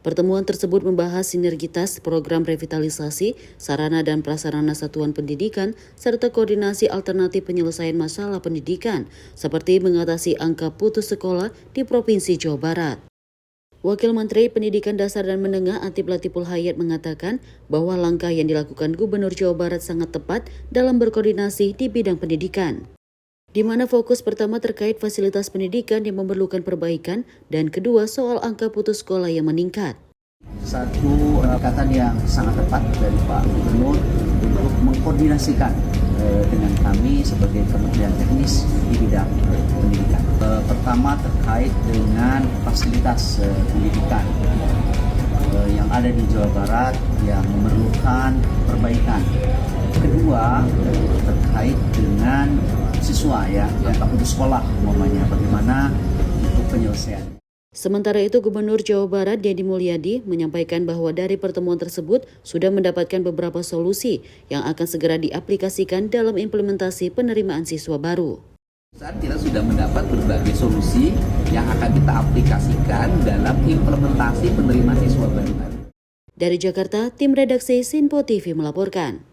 Pertemuan tersebut membahas sinergitas program revitalisasi, sarana dan prasarana satuan pendidikan, serta koordinasi alternatif penyelesaian masalah pendidikan, seperti mengatasi angka putus sekolah di Provinsi Jawa Barat. Wakil Menteri Pendidikan Dasar dan Menengah Atif Latiful Hayat mengatakan bahwa langkah yang dilakukan Gubernur Jawa Barat sangat tepat dalam berkoordinasi di bidang pendidikan, di mana fokus pertama terkait fasilitas pendidikan yang memerlukan perbaikan dan kedua soal angka putus sekolah yang meningkat. Satu pendekatan yang sangat tepat dari Pak Gubernur untuk mengkoordinasikan dengan kami sebagai Kementerian Teknis di bidang pendidikan. Pertama terkait dengan fasilitas pendidikan yang ada di Jawa Barat yang memerlukan perbaikan. Kedua terkait dengan siswa yang tak putus sekolah, umpamanya bagaimana untuk penyelesaian. Sementara itu, Gubernur Jawa Barat Deddy Mulyadi menyampaikan bahwa dari pertemuan tersebut sudah mendapatkan beberapa solusi yang akan segera diaplikasikan dalam implementasi penerimaan siswa baru. Saat kita sudah mendapat berbagai solusi yang akan kita aplikasikan dalam implementasi penerimaan siswa baru. Dari Jakarta, tim redaksi Sinpo TV melaporkan.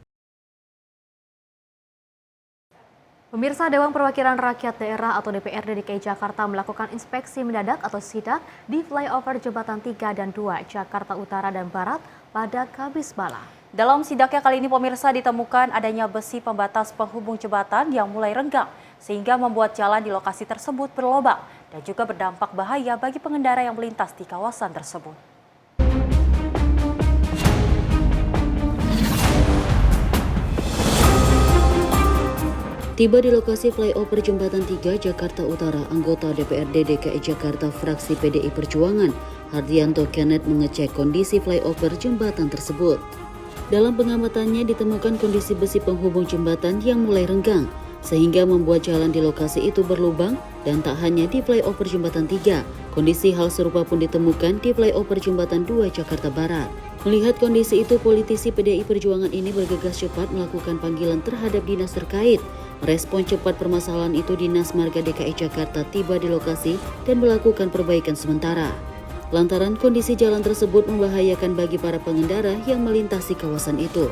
Pemirsa, Dewan Perwakilan Rakyat Daerah atau DPRD DKI Jakarta melakukan inspeksi mendadak atau sidak di flyover Jembatan 3 dan 2 Jakarta Utara dan Barat pada Kamis malam. Dalam sidaknya kali ini pemirsa ditemukan adanya besi pembatas penghubung jembatan yang mulai renggang sehingga membuat jalan di lokasi tersebut berlobang dan juga berdampak bahaya bagi pengendara yang melintas di kawasan tersebut. Tiba di lokasi flyover Jembatan 3 Jakarta Utara, anggota DPRD DKI Jakarta fraksi PDI Perjuangan, Hardianto Kenneth mengecek kondisi flyover jembatan tersebut. Dalam pengamatannya ditemukan kondisi besi penghubung jembatan yang mulai renggang, sehingga membuat jalan di lokasi itu berlubang dan tak hanya di flyover Jembatan 3, kondisi hal serupa pun ditemukan di flyover Jembatan 2 Jakarta Barat. Melihat kondisi itu, politisi PDI Perjuangan ini bergegas cepat melakukan panggilan terhadap dinas terkait. Merespon cepat permasalahan itu, Dinas Marga DKI Jakarta tiba di lokasi dan melakukan perbaikan sementara. Lantaran kondisi jalan tersebut membahayakan bagi para pengendara yang melintasi kawasan itu.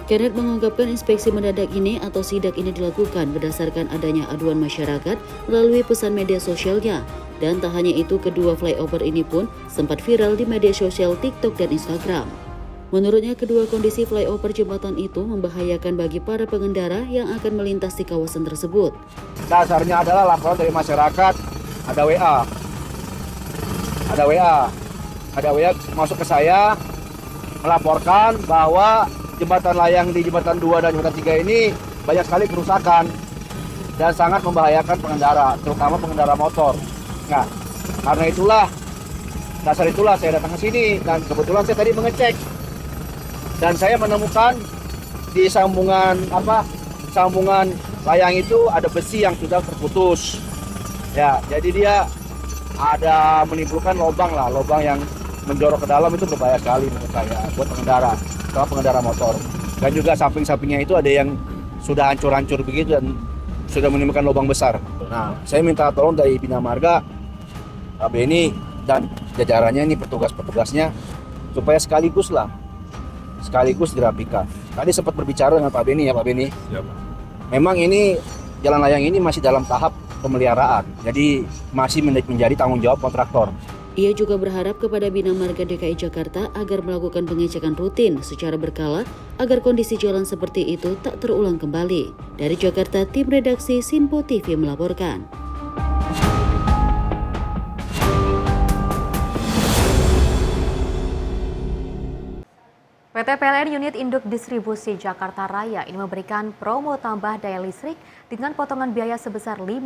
Kenneth mengungkapkan inspeksi mendadak ini atau sidak ini dilakukan berdasarkan adanya aduan masyarakat melalui pesan media sosialnya. Dan tak hanya itu, kedua flyover ini pun sempat viral di media sosial TikTok dan Instagram. Menurutnya, kedua kondisi flyover jembatan itu membahayakan bagi para pengendara yang akan melintas di kawasan tersebut. Dasarnya adalah laporan dari masyarakat, ada WA masuk ke saya melaporkan bahwa jembatan layang di jembatan 2 dan jembatan 3 ini banyak sekali kerusakan dan sangat membahayakan pengendara, terutama pengendara motor. Nah, karena dasar itulah saya datang ke sini dan kebetulan saya tadi mengecek. Dan saya menemukan di sambungan layang itu ada besi yang sudah terputus. Ya, jadi dia ada menimbulkan lubang yang menjorok ke dalam, itu berbahaya sekali menurut saya buat pengendara motor. Dan juga samping-sampingnya itu ada yang sudah hancur-hancur begitu dan sudah menimbulkan lubang besar. Nah, saya minta tolong dari Bina Marga, Pak Beni dan jajarannya ini, petugasnya supaya sekaligus dirapikan. Tadi sempat berbicara dengan Pak Beni ya, Pak Beni. Siap. Memang ini jalan layang ini masih dalam tahap pemeliharaan, jadi masih menjadi tanggung jawab kontraktor. Ia juga berharap kepada Bina Marga DKI Jakarta agar melakukan pengecekan rutin secara berkala agar kondisi jalan seperti itu tak terulang kembali. Dari Jakarta, tim redaksi Sinpo TV melaporkan. PT PLN Unit Induk Distribusi Jakarta Raya ini memberikan promo tambah daya listrik dengan potongan biaya sebesar 50%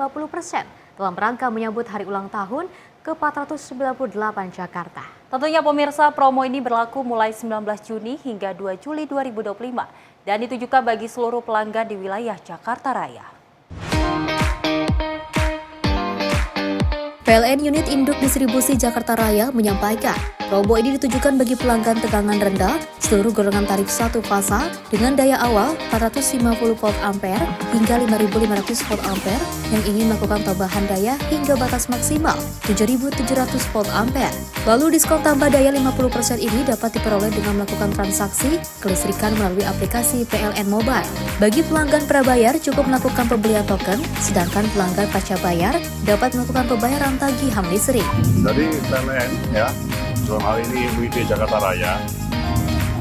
dalam rangka menyambut hari ulang tahun ke-498 Jakarta. Tentunya pemirsa, promo ini berlaku mulai 19 Juni hingga 2 Juli 2025 dan ditujukan bagi seluruh pelanggan di wilayah Jakarta Raya. PLN Unit Induk Distribusi Jakarta Raya menyampaikan, promo ini ditujukan bagi pelanggan tegangan rendah seluruh golongan tarif 1 fasa dengan daya awal 450 volt ampere hingga 5.500 volt ampere yang ingin melakukan tambahan daya hingga batas maksimal 7.700 volt ampere. Lalu diskon tambah daya 50% ini dapat diperoleh dengan melakukan transaksi kelistrikan melalui aplikasi PLN Mobile. Bagi pelanggan prabayar cukup melakukan pembelian token, sedangkan pelanggan pasca bayar dapat melakukan pembayaran tagihan listrik. Dari PLN ya, dalam hal ini UID Jakarta Raya,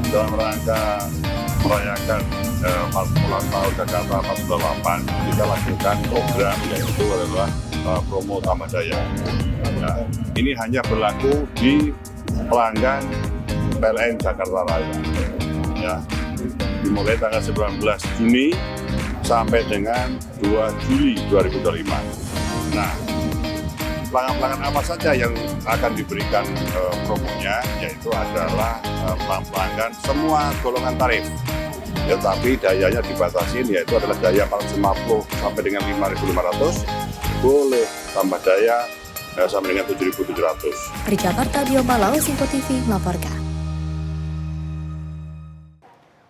dalam rangka merayakan ulang tahun Jakarta 498, kita lakukan program yaitu adalah promo tambah daya. Nah, ini hanya berlaku di pelanggan PLN Jakarta Raya. Ya, dimulai tanggal 19 Juni sampai dengan 2 Juli 2025. Nah, pelanggan-pelanggan apa saja yang akan diberikan promonya, yaitu adalah pelanggan semua golongan tarif. Ya, tapi dayanya dibatasi, yaitu adalah daya 450 sampai dengan 5.500, boleh tambah daya sampai dengan 7.700. Dari Jakarta, Dio Malau, Sinpo TV melaporkan.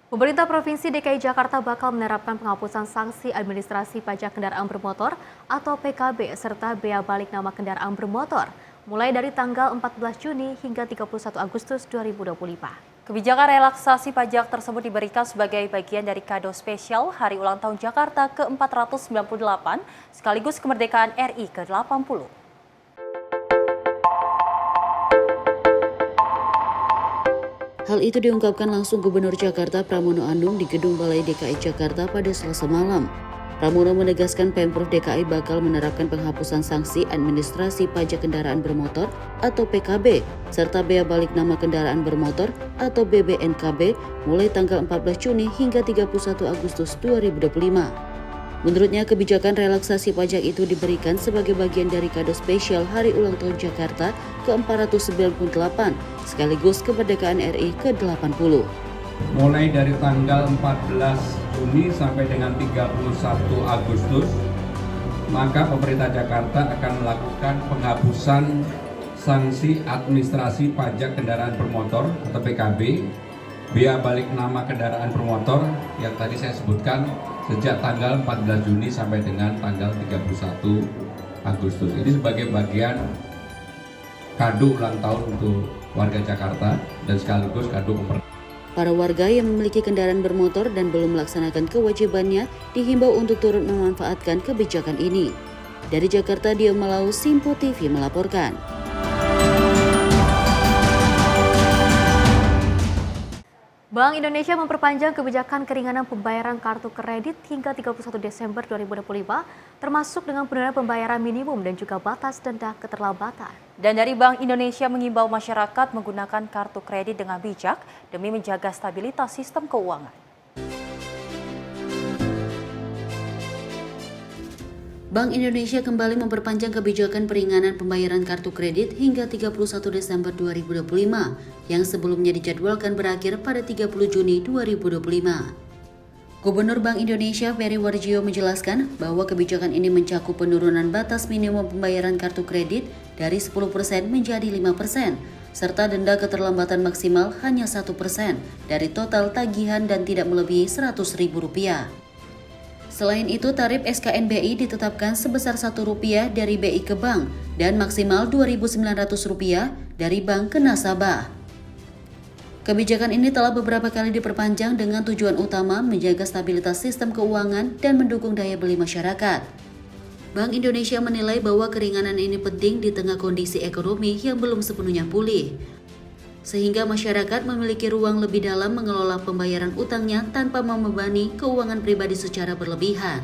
Pemerintah Provinsi DKI Jakarta bakal menerapkan penghapusan sanksi administrasi pajak kendaraan bermotor atau PKB serta bea balik nama kendaraan bermotor mulai dari tanggal 14 Juni hingga 31 Agustus 2025. Kebijakan relaksasi pajak tersebut diberikan sebagai bagian dari kado spesial Hari Ulang Tahun Jakarta ke-498 sekaligus kemerdekaan RI ke-80. Hal itu diungkapkan langsung Gubernur Jakarta Pramono Anung di Gedung Balai DKI Jakarta pada Selasa malam. Pramono menegaskan Pemprov DKI bakal menerapkan penghapusan sanksi administrasi pajak kendaraan bermotor atau PKB serta bea balik nama kendaraan bermotor atau BBNKB mulai tanggal 14 Juni hingga 31 Agustus 2025. Menurutnya, kebijakan relaksasi pajak itu diberikan sebagai bagian dari kado spesial Hari Ulang Tahun Jakarta ke-498 sekaligus kemerdekaan RI ke-80. Mulai dari tanggal 14 Juni sampai dengan 31 Agustus, maka pemerintah Jakarta akan melakukan penghapusan sanksi administrasi pajak kendaraan bermotor atau PKB, bea balik nama kendaraan bermotor yang tadi saya sebutkan sejak tanggal 14 Juni sampai dengan tanggal 31 Agustus. Ini sebagai bagian kado ulang tahun untuk warga Jakarta dan sekaligus kado pemerintah. Para warga yang memiliki kendaraan bermotor dan belum melaksanakan kewajibannya dihimbau untuk turut memanfaatkan kebijakan ini. Dari Jakarta, Dio Malau, Sinpo TV melaporkan. Bank Indonesia memperpanjang kebijakan keringanan pembayaran kartu kredit hingga 31 Desember 2025, termasuk dengan penurunan pembayaran minimum dan juga batas denda keterlambatan. Dan dari Bank Indonesia mengimbau masyarakat menggunakan kartu kredit dengan bijak demi menjaga stabilitas sistem keuangan. Bank Indonesia kembali memperpanjang kebijakan peringanan pembayaran kartu kredit hingga 31 Desember 2025 yang sebelumnya dijadwalkan berakhir pada 30 Juni 2025. Gubernur Bank Indonesia Peri Warjio menjelaskan bahwa kebijakan ini mencakup penurunan batas minimum pembayaran kartu kredit dari 10% menjadi 5%, serta denda keterlambatan maksimal hanya 1% dari total tagihan dan tidak melebihi Rp100.000. Selain itu, tarif SKNBI ditetapkan sebesar Rp1 dari BI ke bank dan maksimal Rp2.900 dari bank ke nasabah. Kebijakan ini telah beberapa kali diperpanjang dengan tujuan utama menjaga stabilitas sistem keuangan dan mendukung daya beli masyarakat. Bank Indonesia menilai bahwa keringanan ini penting di tengah kondisi ekonomi yang belum sepenuhnya pulih, sehingga masyarakat memiliki ruang lebih dalam mengelola pembayaran utangnya tanpa membebani keuangan pribadi secara berlebihan.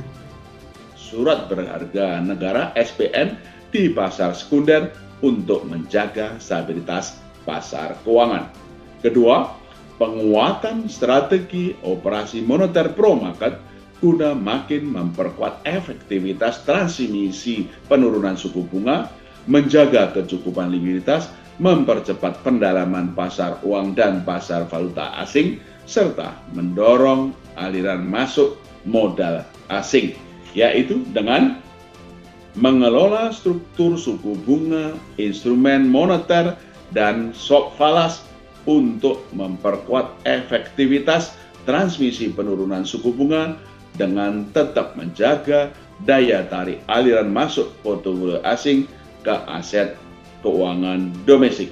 Surat berharga negara SPN di pasar sekunder untuk menjaga stabilitas pasar keuangan. Kedua, penguatan strategi operasi moneter pro market guna makin memperkuat efektivitas transmisi penurunan suku bunga, menjaga kecukupan likuiditas, mempercepat pendalaman pasar uang dan pasar valuta asing, serta mendorong aliran masuk modal asing, yaitu dengan mengelola struktur suku bunga, instrumen moneter, dan shock falas untuk memperkuat efektivitas transmisi penurunan suku bunga dengan tetap menjaga daya tarik aliran masuk portofolio asing ke aset keuangan domestik,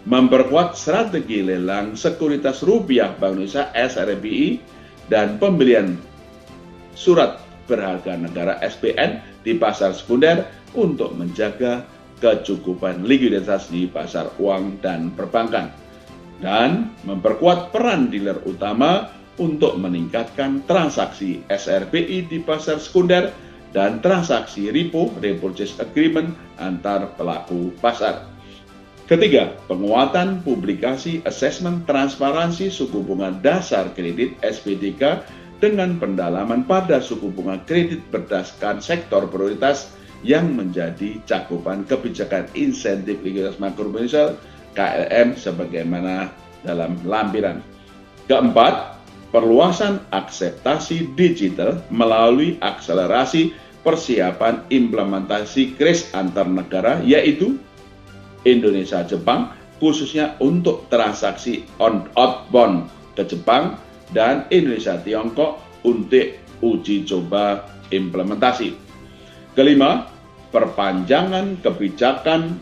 memperkuat strategi lelang sekuritas rupiah Bank Indonesia SRBI dan pembelian surat berharga negara SPN di pasar sekunder untuk menjaga kecukupan likuiditas di pasar uang dan perbankan, dan memperkuat peran dealer utama untuk meningkatkan transaksi SRBI di pasar sekunder dan transaksi repo repurchase agreement antar pelaku pasar. Ketiga, penguatan publikasi asesmen transparansi suku bunga dasar kredit SPDK dengan pendalaman pada suku bunga kredit berdasarkan sektor prioritas yang menjadi cakupan kebijakan insentif likuiditas makroprudensial KLM sebagaimana dalam lampiran. Keempat, perluasan akseptasi digital melalui akselerasi persiapan implementasi kris antar negara, yaitu Indonesia-Jepang, khususnya untuk transaksi outbound ke Jepang, dan Indonesia-Tiongkok untuk uji coba implementasi. Kelima, perpanjangan kebijakan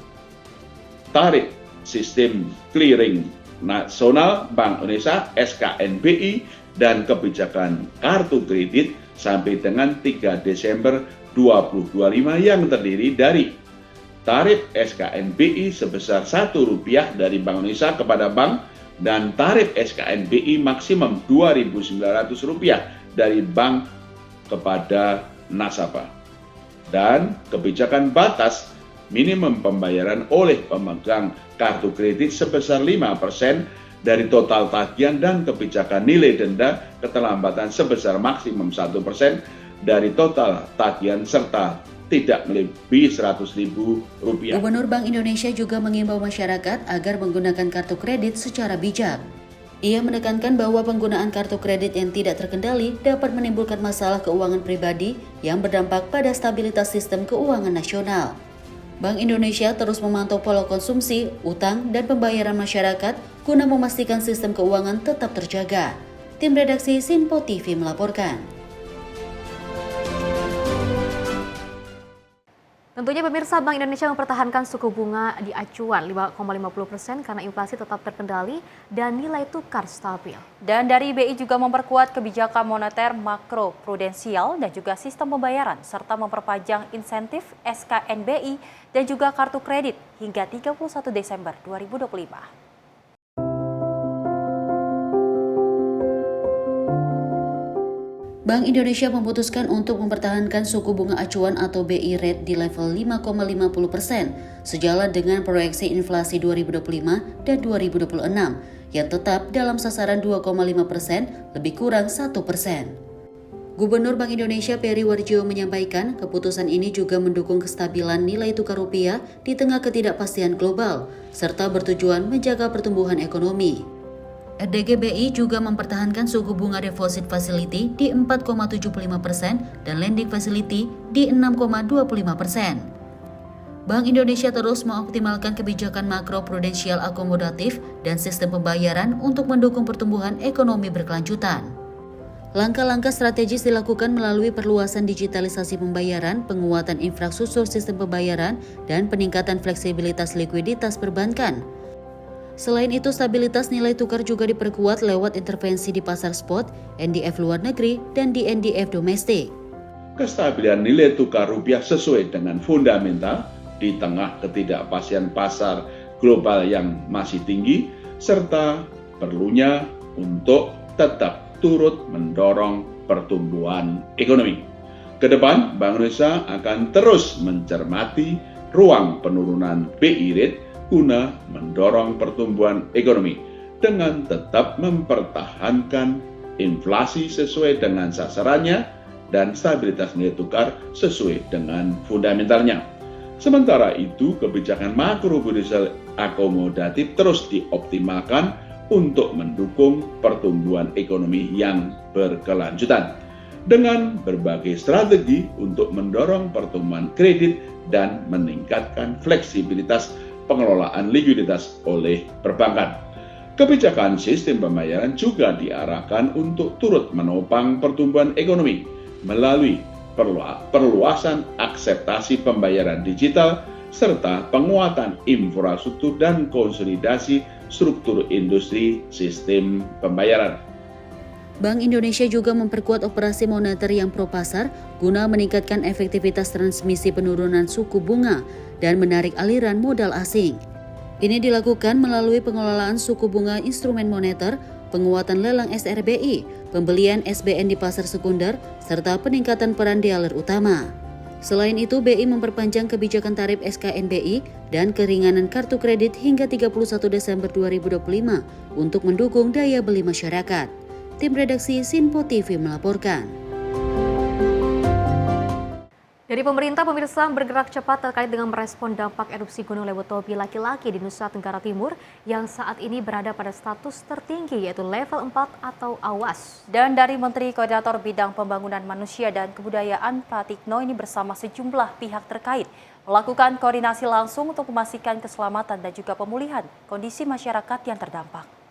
tarif sistem clearing nasional Bank Indonesia SKNBI dan kebijakan kartu kredit sampai dengan 3 Desember 2025 yang terdiri dari tarif SKNBI sebesar Rp1 dari Bank Indonesia kepada bank dan tarif SKNBI maksimum Rp2.900 dari bank kepada nasabah, dan kebijakan batas minimum pembayaran oleh pemegang kartu kredit sebesar 5% dari total tagihan dan kebijakan nilai denda keterlambatan sebesar maksimum 1% dari total tagihan serta tidak melebihi Rp100.000. Gubernur Bank Indonesia juga mengimbau masyarakat agar menggunakan kartu kredit secara bijak. Ia menekankan bahwa penggunaan kartu kredit yang tidak terkendali dapat menimbulkan masalah keuangan pribadi yang berdampak pada stabilitas sistem keuangan nasional. Bank Indonesia terus memantau pola konsumsi, utang, dan pembayaran masyarakat guna memastikan sistem keuangan tetap terjaga. Tim redaksi Sinpo TV melaporkan. Tentunya pemirsa, Bank Indonesia mempertahankan suku bunga di acuan 5,50% karena inflasi tetap terkendali dan nilai tukar stabil. Dan dari BI juga memperkuat kebijakan moneter makro prudensial dan juga sistem pembayaran serta memperpanjang insentif SKNBI dan juga kartu kredit hingga 31 Desember 2025. Bank Indonesia memutuskan untuk mempertahankan suku bunga acuan atau BI rate di level 5,50% sejalan dengan proyeksi inflasi 2025 dan 2026 yang tetap dalam sasaran 2,5% lebih kurang 1%. Gubernur Bank Indonesia Peri Warjio menyampaikan keputusan ini juga mendukung kestabilan nilai tukar rupiah di tengah ketidakpastian global serta bertujuan menjaga pertumbuhan ekonomi. RDGBI juga mempertahankan suku bunga deposit facility di 4,75% dan lending facility di 6,25%. Bank Indonesia terus mengoptimalkan kebijakan makro-prudensial akomodatif dan sistem pembayaran untuk mendukung pertumbuhan ekonomi berkelanjutan. Langkah-langkah strategis dilakukan melalui perluasan digitalisasi pembayaran, penguatan infrastruktur sistem pembayaran, dan peningkatan fleksibilitas likuiditas perbankan. Selain itu, stabilitas nilai tukar juga diperkuat lewat intervensi di pasar spot, NDF luar negeri, dan di NDF domestik. Kestabilan nilai tukar rupiah sesuai dengan fundamental di tengah ketidakpastian pasar global yang masih tinggi, serta perlunya untuk tetap turut mendorong pertumbuhan ekonomi. Kedepan, Bank Indonesia akan terus mencermati ruang penurunan BI rate guna mendorong pertumbuhan ekonomi dengan tetap mempertahankan inflasi sesuai dengan sasarannya dan stabilitas nilai tukar sesuai dengan fundamentalnya. Sementara itu, kebijakan makro-prudensial akomodatif terus dioptimalkan untuk mendukung pertumbuhan ekonomi yang berkelanjutan dengan berbagai strategi untuk mendorong pertumbuhan kredit dan meningkatkan fleksibilitas pengelolaan likuiditas oleh perbankan. Kebijakan sistem pembayaran juga diarahkan untuk turut menopang pertumbuhan ekonomi melalui perluasan akseptasi pembayaran digital serta penguatan infrastruktur dan konsolidasi struktur industri sistem pembayaran. Bank Indonesia juga memperkuat operasi moneter yang pro pasar guna meningkatkan efektivitas transmisi penurunan suku bunga dan menarik aliran modal asing. Ini dilakukan melalui pengelolaan suku bunga instrumen moneter, penguatan lelang SRBI, pembelian SBN di pasar sekunder, serta peningkatan peran dealer utama. Selain itu, BI memperpanjang kebijakan tarif SKNBI dan keringanan kartu kredit hingga 31 Desember 2025 untuk mendukung daya beli masyarakat. Tim redaksi Sinpo TV melaporkan. Dari pemerintah, pemirsa bergerak cepat terkait dengan merespon dampak erupsi Gunung Lewotobi laki-laki di Nusa Tenggara Timur yang saat ini berada pada status tertinggi yaitu level 4 atau awas. Dan dari Menteri Koordinator Bidang Pembangunan Manusia dan Kebudayaan Pratikno ini bersama sejumlah pihak terkait melakukan koordinasi langsung untuk memastikan keselamatan dan juga pemulihan kondisi masyarakat yang terdampak.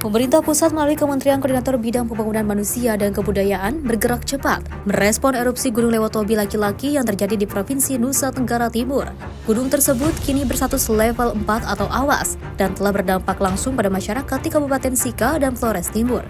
Pemerintah pusat melalui Kementerian Koordinator Bidang Pembangunan Manusia dan Kebudayaan bergerak cepat merespon erupsi Gunung Lewotobi laki-laki yang terjadi di Provinsi Nusa Tenggara Timur. Gunung tersebut kini berstatus level 4 atau awas dan telah berdampak langsung pada masyarakat di Kabupaten Sika dan Flores Timur.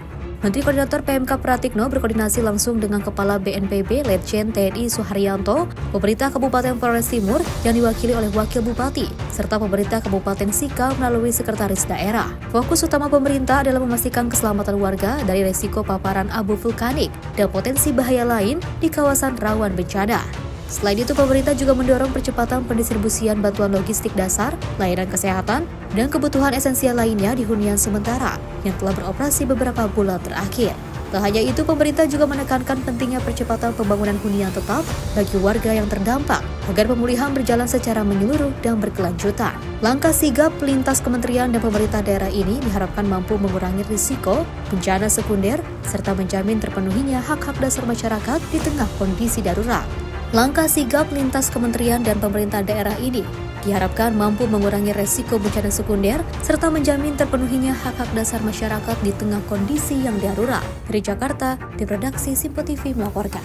Menteri Koordinator PMK Pratikno berkoordinasi langsung dengan Kepala BNPB Letjen TNI Suharyanto, pemerintah Kabupaten Flores Timur yang diwakili oleh Wakil Bupati, serta pemerintah Kabupaten Sika melalui Sekretaris Daerah. Fokus utama pemerintah adalah memastikan keselamatan warga dari resiko paparan abu vulkanik dan potensi bahaya lain di kawasan rawan bencana. Selain itu, pemerintah juga mendorong percepatan pendistribusian bantuan logistik dasar, layanan kesehatan, dan kebutuhan esensial lainnya di hunian sementara yang telah beroperasi beberapa bulan terakhir. Tak hanya itu, pemerintah juga menekankan pentingnya percepatan pembangunan hunian tetap bagi warga yang terdampak agar pemulihan berjalan secara menyeluruh dan berkelanjutan. Langkah sigap lintas kementerian dan pemerintah daerah ini diharapkan mampu mengurangi risiko bencana sekunder serta menjamin terpenuhinya hak-hak dasar masyarakat di tengah kondisi darurat. Langkah sigap lintas kementerian dan pemerintah daerah ini diharapkan mampu mengurangi resiko bencana sekunder serta menjamin terpenuhinya hak-hak dasar masyarakat di tengah kondisi yang darurat. Dari Jakarta, tim redaksi Sinpo TV melaporkan.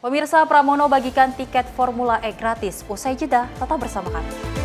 Pemirsa, Pramono bagikan tiket Formula E gratis. Usai jeda, tetap bersama kami.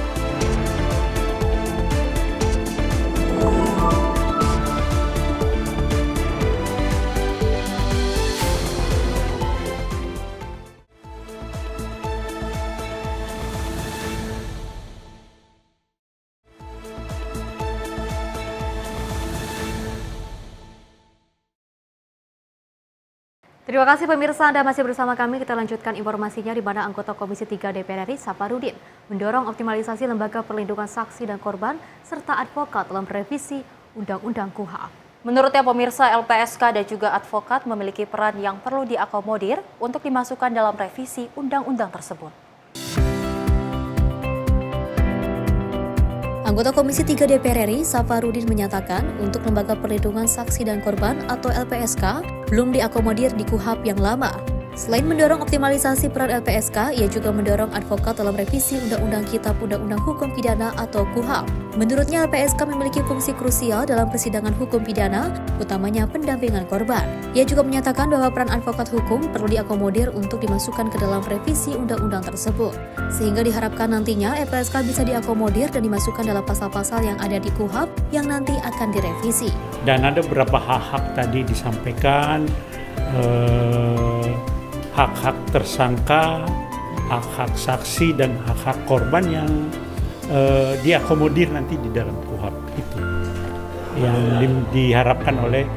Terima kasih pemirsa, Anda masih bersama kami. Kita lanjutkan informasinya di mana anggota Komisi 3 DPR RI Safarudin mendorong optimalisasi lembaga perlindungan saksi dan korban serta advokat dalam revisi Undang-Undang KUHP. Menurutnya pemirsa, LPSK dan juga advokat memiliki peran yang perlu diakomodir untuk dimasukkan dalam revisi undang-undang tersebut. Anggota Komisi 3 DPR RI, Safarudin menyatakan untuk lembaga perlindungan saksi dan korban atau LPSK belum diakomodir di KUHP yang lama. Selain mendorong optimalisasi peran LPSK, ia juga mendorong advokat dalam revisi Undang-Undang Kitab Undang-Undang Hukum Pidana atau KUHP. Menurutnya LPSK memiliki fungsi krusial dalam persidangan hukum pidana, utamanya pendampingan korban. Ia juga menyatakan bahwa peran advokat hukum perlu diakomodir untuk dimasukkan ke dalam revisi undang-undang tersebut. Sehingga diharapkan nantinya LPSK bisa diakomodir dan dimasukkan dalam pasal-pasal yang ada di KUHP yang nanti akan direvisi. Dan ada beberapa hak-hak tadi disampaikan, hak-hak tersangka, hak-hak saksi, dan hak-hak korban yang diakomodir nanti di dalam KUHP itu yang diharapkan oleh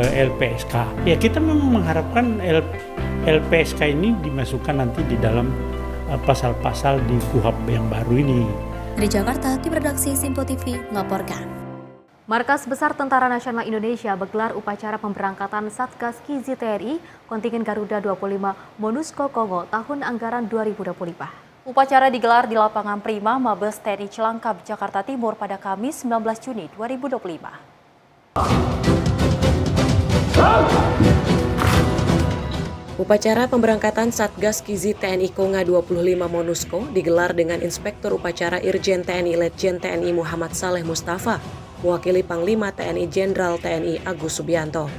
LPSK. Ya, kita memang mengharapkan LPSK ini dimasukkan nanti di dalam pasal-pasal di KUHP yang baru ini. Dari Jakarta, tim redaksi Simpo TV melaporkan. Markas Besar Tentara Nasional Indonesia menggelar upacara pemberangkatan Satgas Kizi TNI kontingen Garuda 25 MONUSCO Kongo tahun anggaran 2025. Upacara digelar di lapangan Prima Mabes TNI Cilangkap, Jakarta Timur pada Kamis 19 Juni 2025. Upacara pemberangkatan Satgas Kizi TNI Konga 25 MONUSCO digelar dengan Inspektur Upacara Irjen TNI Letjen TNI Muhammad Saleh Mustafa, mewakili Panglima TNI Jenderal TNI Agus Subianto.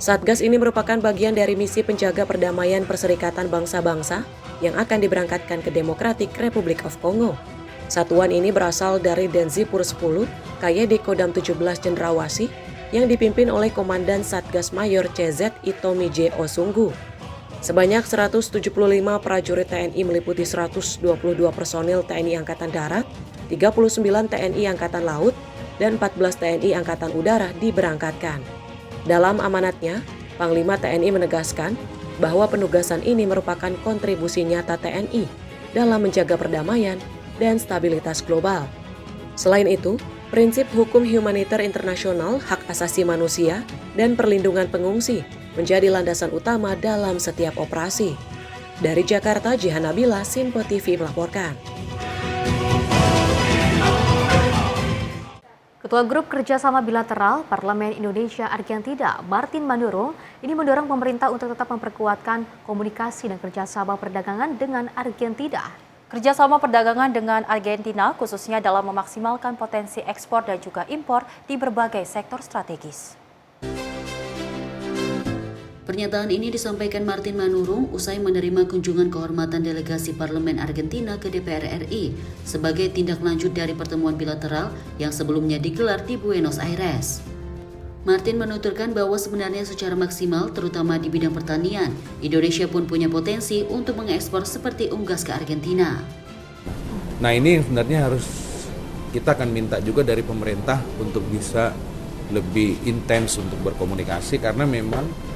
Satgas ini merupakan bagian dari misi penjaga perdamaian Perserikatan Bangsa-Bangsa yang akan diberangkatkan ke Democratic Republic of Congo. Satuan ini berasal dari Denzipur 10, KYD Kodam 17 Cendrawasih, yang dipimpin oleh Komandan Satgas Mayor CZ Itomi J. Osunggu. Sebanyak 175 prajurit TNI meliputi 122 personil TNI Angkatan Darat, 39 TNI Angkatan Laut, dan 14 TNI Angkatan Udara diberangkatkan. Dalam amanatnya, Panglima TNI menegaskan bahwa penugasan ini merupakan kontribusi nyata TNI dalam menjaga perdamaian dan stabilitas global. Selain itu, prinsip hukum humaniter internasional, hak asasi manusia, dan perlindungan pengungsi menjadi landasan utama dalam setiap operasi. Dari Jakarta, Jihan Nabila, Simpo TV melaporkan. Ketua Grup Kerjasama Bilateral Parlemen Indonesia Argentina, Martin Manurung, ini mendorong pemerintah untuk tetap memperkuatkan komunikasi dan kerjasama perdagangan dengan Argentina. Kerjasama perdagangan dengan Argentina khususnya dalam memaksimalkan potensi ekspor dan juga impor di berbagai sektor strategis. Pernyataan ini disampaikan Martin Manurung usai menerima kunjungan kehormatan delegasi Parlemen Argentina ke DPR RI sebagai tindak lanjut dari pertemuan bilateral yang sebelumnya digelar di Buenos Aires. Martin menuturkan bahwa sebenarnya secara maksimal, terutama di bidang pertanian, Indonesia pun punya potensi untuk mengekspor seperti unggas ke Argentina. Nah, ini sebenarnya harus kita akan minta juga dari pemerintah untuk bisa lebih intens untuk berkomunikasi, karena memang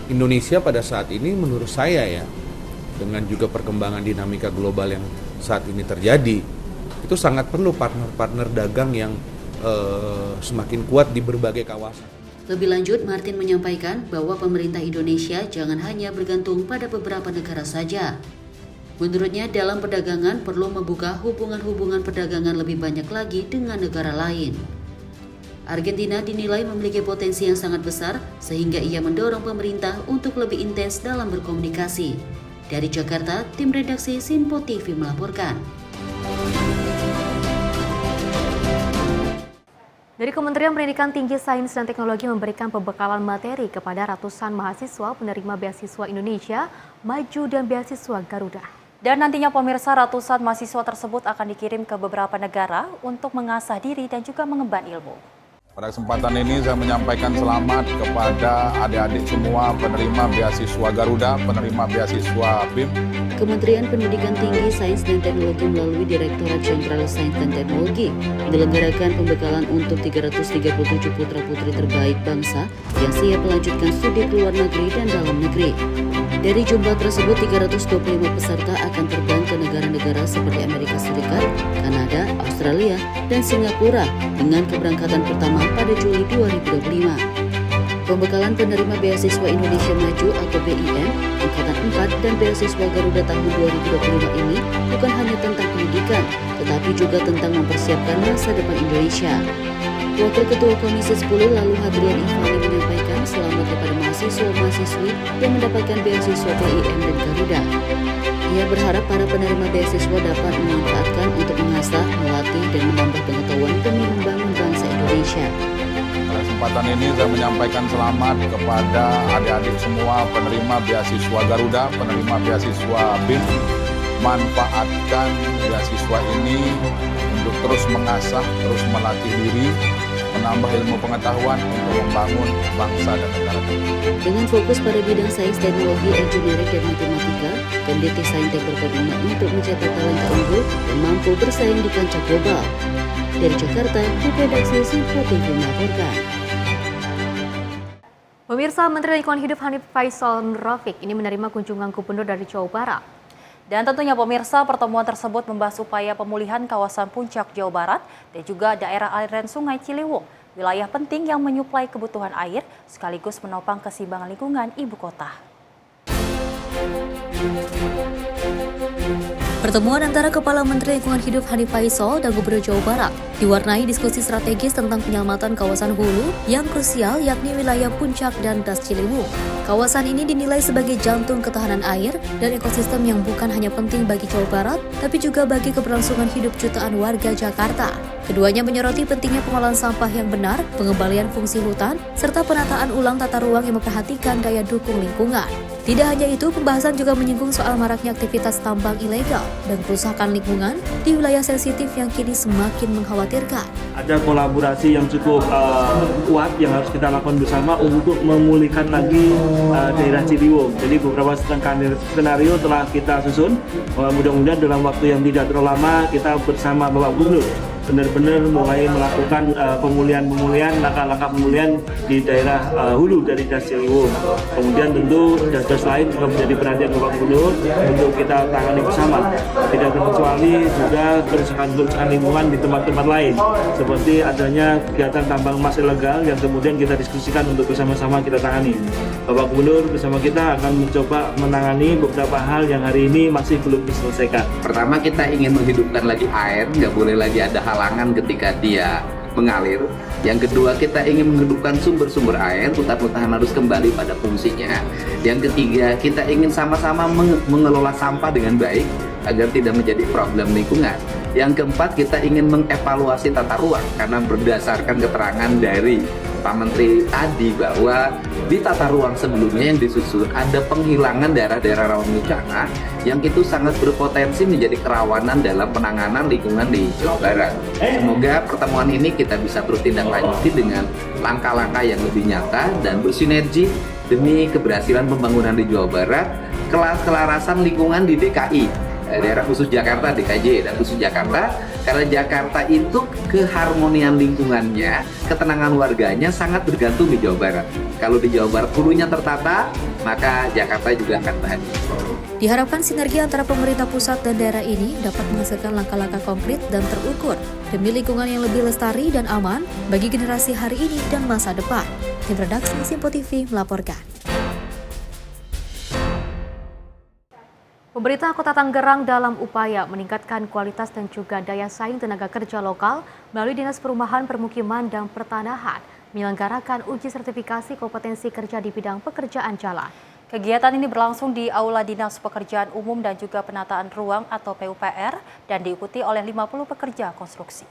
Indonesia pada saat ini menurut saya ya, dengan juga perkembangan dinamika global yang saat ini terjadi, itu sangat perlu partner-partner dagang yang semakin kuat di berbagai kawasan. Lebih lanjut, Martin menyampaikan bahwa pemerintah Indonesia jangan hanya bergantung pada beberapa negara saja. Menurutnya, dalam perdagangan perlu membuka hubungan-hubungan perdagangan lebih banyak lagi dengan negara lain. Argentina dinilai memiliki potensi yang sangat besar sehingga ia mendorong pemerintah untuk lebih intens dalam berkomunikasi. Dari Jakarta, tim redaksi Simpo TV melaporkan. Dari Kementerian Pendidikan Tinggi, Sains dan Teknologi memberikan pembekalan materi kepada ratusan mahasiswa penerima beasiswa Indonesia Maju dan beasiswa Garuda. Dan nantinya pemirsa, ratusan mahasiswa tersebut akan dikirim ke beberapa negara untuk mengasah diri dan juga mengemban ilmu. Pada kesempatan ini saya menyampaikan selamat kepada adik-adik semua penerima beasiswa Garuda, penerima beasiswa BIM. Kementerian Pendidikan Tinggi, Sains dan Teknologi melalui Direktorat Jenderal Sains dan Teknologi menyelenggarakan pembekalan untuk 337 putra-putri terbaik bangsa yang siap melanjutkan studi ke luar negeri dan dalam negeri. Dari jumlah tersebut, 325 peserta akan terbang ke negara-negara seperti Amerika Serikat, Kanada, Australia, dan Singapura dengan keberangkatan pertama pada Juli 2025. Pembekalan penerima beasiswa Indonesia Maju atau BIM Angkatan 4 dan beasiswa Garuda tahun 2025 ini bukan hanya tentang pendidikan, tetapi juga tentang mempersiapkan masa depan Indonesia. Wakil Ketua Komisi 10 lalu Hadrian Infani menyampaikan selamat kepada mahasiswa-mahasiswi yang mendapatkan beasiswa BIM dan Garuda. Ia berharap para penerima beasiswa dapat memanfaatkan untuk mengasah, melatih, dan menambah pengetahuan demi membangun bangsa Indonesia. Pada kesempatan ini saya menyampaikan selamat kepada adik-adik semua penerima beasiswa Garuda, penerima beasiswa BIM. Manfaatkan beasiswa ini untuk terus mengasah, terus melatih diri, menambah ilmu pengetahuan untuk membangun bangsa dan negara. Dengan fokus pada bidang sains, teknologi, engineering, dan matematika, Kemdikti Saintek berkomitmen untuk mencetak talenta unggul dan mampu bersaing di kancah global. Dari Jakarta, di redaksi Simpo TV melaporkan. Pemirsa, Menteri Lingkungan Hidup Hanif Faisal Rafiq ini menerima kunjungan gubernur dari Jawa Barat. Dan tentunya pemirsa, pertemuan tersebut membahas upaya pemulihan kawasan Puncak Jawa Barat dan juga daerah aliran Sungai Ciliwung, wilayah penting yang menyuplai kebutuhan air sekaligus menopang keseimbangan lingkungan ibu kota. Pertemuan antara Kepala Menteri Lingkungan Hidup Hanif Faisal dan Gubernur Jawa Barat diwarnai diskusi strategis tentang penyelamatan kawasan hulu yang krusial yakni wilayah Puncak dan Das Ciliwung. Kawasan ini dinilai sebagai jantung ketahanan air dan ekosistem yang bukan hanya penting bagi Jawa Barat, tapi juga bagi keberlangsungan hidup jutaan warga Jakarta. Keduanya menyoroti pentingnya pengolahan sampah yang benar, pengembalian fungsi hutan, serta penataan ulang tata ruang yang memperhatikan daya dukung lingkungan. Tidak hanya itu, pembahasan juga menyinggung soal maraknya aktivitas tambang ilegal dan kerusakan lingkungan di wilayah sensitif yang kini semakin mengkhawatirkan. Ada kolaborasi yang cukup kuat yang harus kita lakukan bersama untuk memulihkan lagi daerah Ciliwung. Jadi beberapa skenario telah kita susun. Mudah-mudahan dalam waktu yang tidak terlalu lama kita bersama Bapak Gubernur benar-benar mulai melakukan pemulihan, langkah-langkah pemulihan di daerah hulu dari Das Ciliwung. Kemudian tentu das-das lain juga menjadi perhatian Bapak Gubernur untuk kita tangani bersama. Tidak terkecuali juga kerusakan lingkungan di tempat-tempat lain, seperti adanya kegiatan tambang emas ilegal yang kemudian kita diskusikan untuk bersama-sama kita tangani. Bapak Gubernur bersama kita akan mencoba menangani beberapa hal yang hari ini masih belum diselesaikan. Pertama, kita ingin menghidupkan lagi air, nggak boleh lagi ada halangan ketika dia mengalir. Yang kedua, kita ingin menghidupkan sumber-sumber air, hutan-hutan harus kembali pada fungsinya. Yang ketiga, kita ingin sama-sama mengelola sampah dengan baik agar tidak menjadi problem lingkungan. Yang keempat, kita ingin mengevaluasi tata ruang karena berdasarkan keterangan dari Pak Menteri tadi bahwa di tata ruang sebelumnya yang disusun ada penghilangan daerah-daerah rawan bencana yang itu sangat berpotensi menjadi kerawanan dalam penanganan lingkungan di Jawa Barat. Semoga pertemuan ini kita bisa terus tindak lanjuti dengan langkah-langkah yang lebih nyata dan bersinergi demi keberhasilan pembangunan di Jawa Barat, kelarasan lingkungan di DKI. Daerah khusus Jakarta, DKJ, dan khusus Jakarta, karena Jakarta itu keharmonian lingkungannya, ketenangan warganya sangat bergantung di Jawa Barat. Kalau di Jawa Barat hulunya tertata, maka Jakarta juga akan bahagia. Diharapkan sinergi antara pemerintah pusat dan daerah ini dapat menghasilkan langkah-langkah konkret dan terukur demi lingkungan yang lebih lestari dan aman bagi generasi hari ini dan masa depan. Tim redaksi Simpo TV melaporkan. Pemerintah Kota Tangerang dalam upaya meningkatkan kualitas dan juga daya saing tenaga kerja lokal melalui Dinas Perumahan Permukiman dan Pertanahan menyelenggarakan uji sertifikasi kompetensi kerja di bidang pekerjaan jalan. Kegiatan ini berlangsung di Aula Dinas Pekerjaan Umum dan juga Penataan Ruang atau PUPR dan diikuti oleh 50 pekerja konstruksi.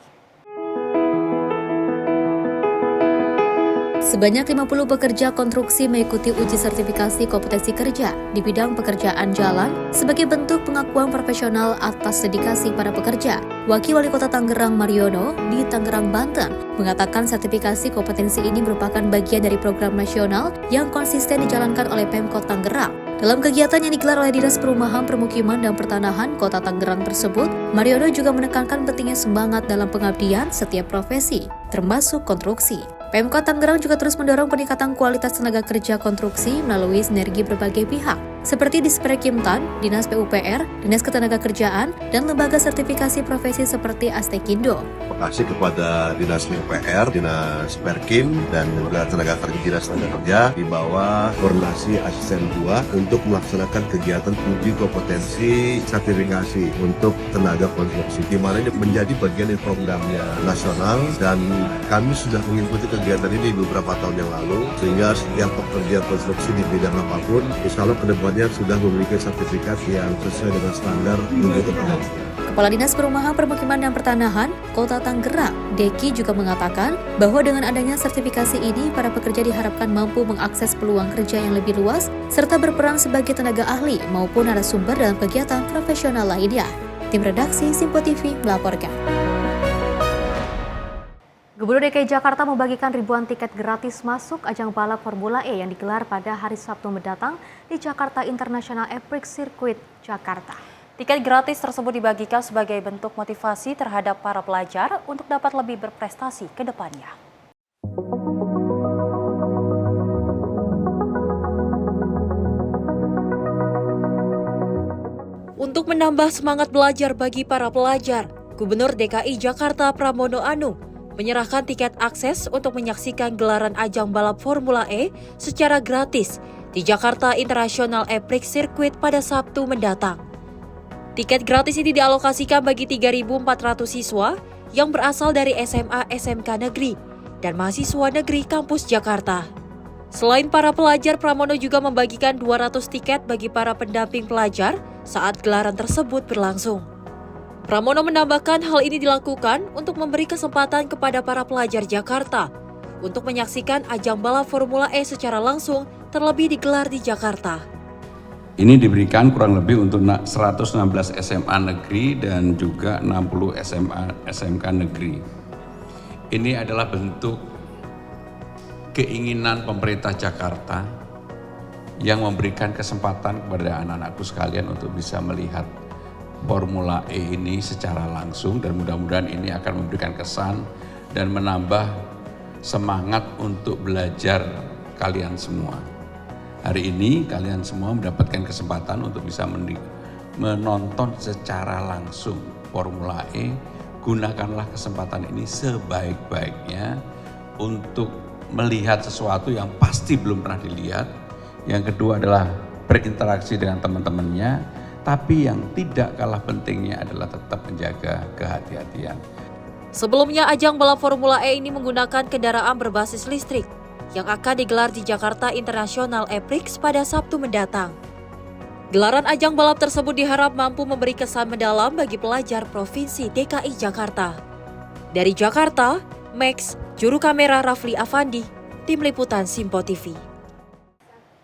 Sebanyak 50 pekerja konstruksi mengikuti uji sertifikasi kompetensi kerja di bidang pekerjaan jalan sebagai bentuk pengakuan profesional atas dedikasi para pekerja. Wakil Wali Kota Tangerang Mariono di Tangerang, Banten, mengatakan sertifikasi kompetensi ini merupakan bagian dari program nasional yang konsisten dijalankan oleh Pemkot Tangerang. Dalam kegiatan yang digelar oleh Dinas Perumahan, Permukiman, dan Pertanahan Kota Tangerang tersebut, Mariono juga menekankan pentingnya semangat dalam pengabdian setiap profesi, termasuk konstruksi. Pemkot Tangerang juga terus mendorong peningkatan kualitas tenaga kerja konstruksi melalui sinergi berbagai pihak, seperti Disperkimtan, Dinas PUPR, Dinas Ketenagakerjaan, dan lembaga sertifikasi profesi seperti Astekindo. Terima kasih kepada Dinas PUPR, Dinas Perkim, dan juga Dinas Tenaga Kerja di bawah koordinasi asisten 2 untuk melaksanakan kegiatan uji kompetensi sertifikasi untuk tenaga konstruksi, di mana ini menjadi bagian dari programnya nasional, dan kami sudah mengikuti kegiatan ini beberapa tahun yang lalu, sehingga setiap pekerja konstruksi di bidang apapun, insya Allah kedepannya sudah memiliki sertifikat yang sesuai dengan standar untuk Kepala Dinas Perumahan, Permukiman, dan Pertanahan Kota Tangerang, Deki, juga mengatakan bahwa dengan adanya sertifikasi ini, para pekerja diharapkan mampu mengakses peluang kerja yang lebih luas, serta berperan sebagai tenaga ahli maupun narasumber dalam kegiatan profesional lainnya. Tim Redaksi Simpo TV melaporkan. Gubernur DKI Jakarta membagikan ribuan tiket gratis masuk ajang balap Formula E yang digelar pada hari Sabtu mendatang di Jakarta International Epic Circuit, Jakarta. Tiket gratis tersebut dibagikan sebagai bentuk motivasi terhadap para pelajar untuk dapat lebih berprestasi ke depannya. Untuk menambah semangat belajar bagi para pelajar, Gubernur DKI Jakarta Pramono Anung menyerahkan tiket akses untuk menyaksikan gelaran ajang balap Formula E secara gratis di Jakarta International Epic Circuit pada Sabtu mendatang. Tiket gratis ini dialokasikan bagi 3.400 siswa yang berasal dari SMA, SMK negeri, dan mahasiswa negeri kampus Jakarta. Selain para pelajar, Pramono juga membagikan 200 tiket bagi para pendamping pelajar saat gelaran tersebut berlangsung. Pramono menambahkan hal ini dilakukan untuk memberi kesempatan kepada para pelajar Jakarta untuk menyaksikan ajang balap Formula E secara langsung, terlebih digelar di Jakarta. Ini diberikan kurang lebih untuk 116 SMA negeri dan juga 60 SMA SMK negeri. Ini adalah bentuk keinginan pemerintah Jakarta yang memberikan kesempatan kepada anak-anakku sekalian untuk bisa melihat Formula E ini secara langsung, dan mudah-mudahan ini akan memberikan kesan dan menambah semangat untuk belajar kalian semua. Hari ini kalian semua mendapatkan kesempatan untuk bisa menonton secara langsung Formula E. Gunakanlah kesempatan ini sebaik-baiknya untuk melihat sesuatu yang pasti belum pernah dilihat. Yang kedua adalah berinteraksi dengan teman-temannya, tapi yang tidak kalah pentingnya adalah tetap menjaga kehati-hatian. Sebelumnya, ajang balap Formula E ini menggunakan kendaraan berbasis listrik yang akan digelar di Jakarta International Eprix pada Sabtu mendatang. Gelaran ajang balap tersebut diharap mampu memberi kesan mendalam bagi pelajar Provinsi DKI Jakarta. Dari Jakarta, Max, juru kamera Rafli Afandi, Tim Liputan Simpo TV.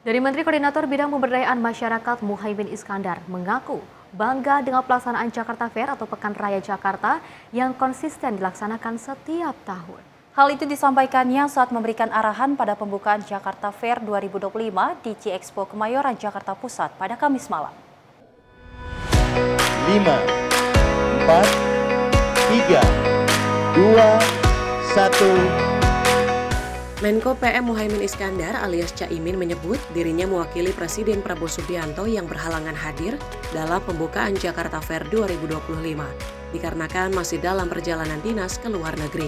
Dari Menteri Koordinator Bidang Pemberdayaan Masyarakat Muhaimin Iskandar mengaku bangga dengan pelaksanaan Jakarta Fair atau Pekan Raya Jakarta yang konsisten dilaksanakan setiap tahun. Hal itu disampaikannya saat memberikan arahan pada pembukaan Jakarta Fair 2025 di Ciexpo Kemayoran, Jakarta Pusat pada Kamis malam. 5, 4, 3, 2, 1. Menko PM Muhaimin Iskandar alias Caimin menyebut dirinya mewakili Presiden Prabowo Subianto yang berhalangan hadir dalam pembukaan Jakarta Fair 2025, dikarenakan masih dalam perjalanan dinas ke luar negeri.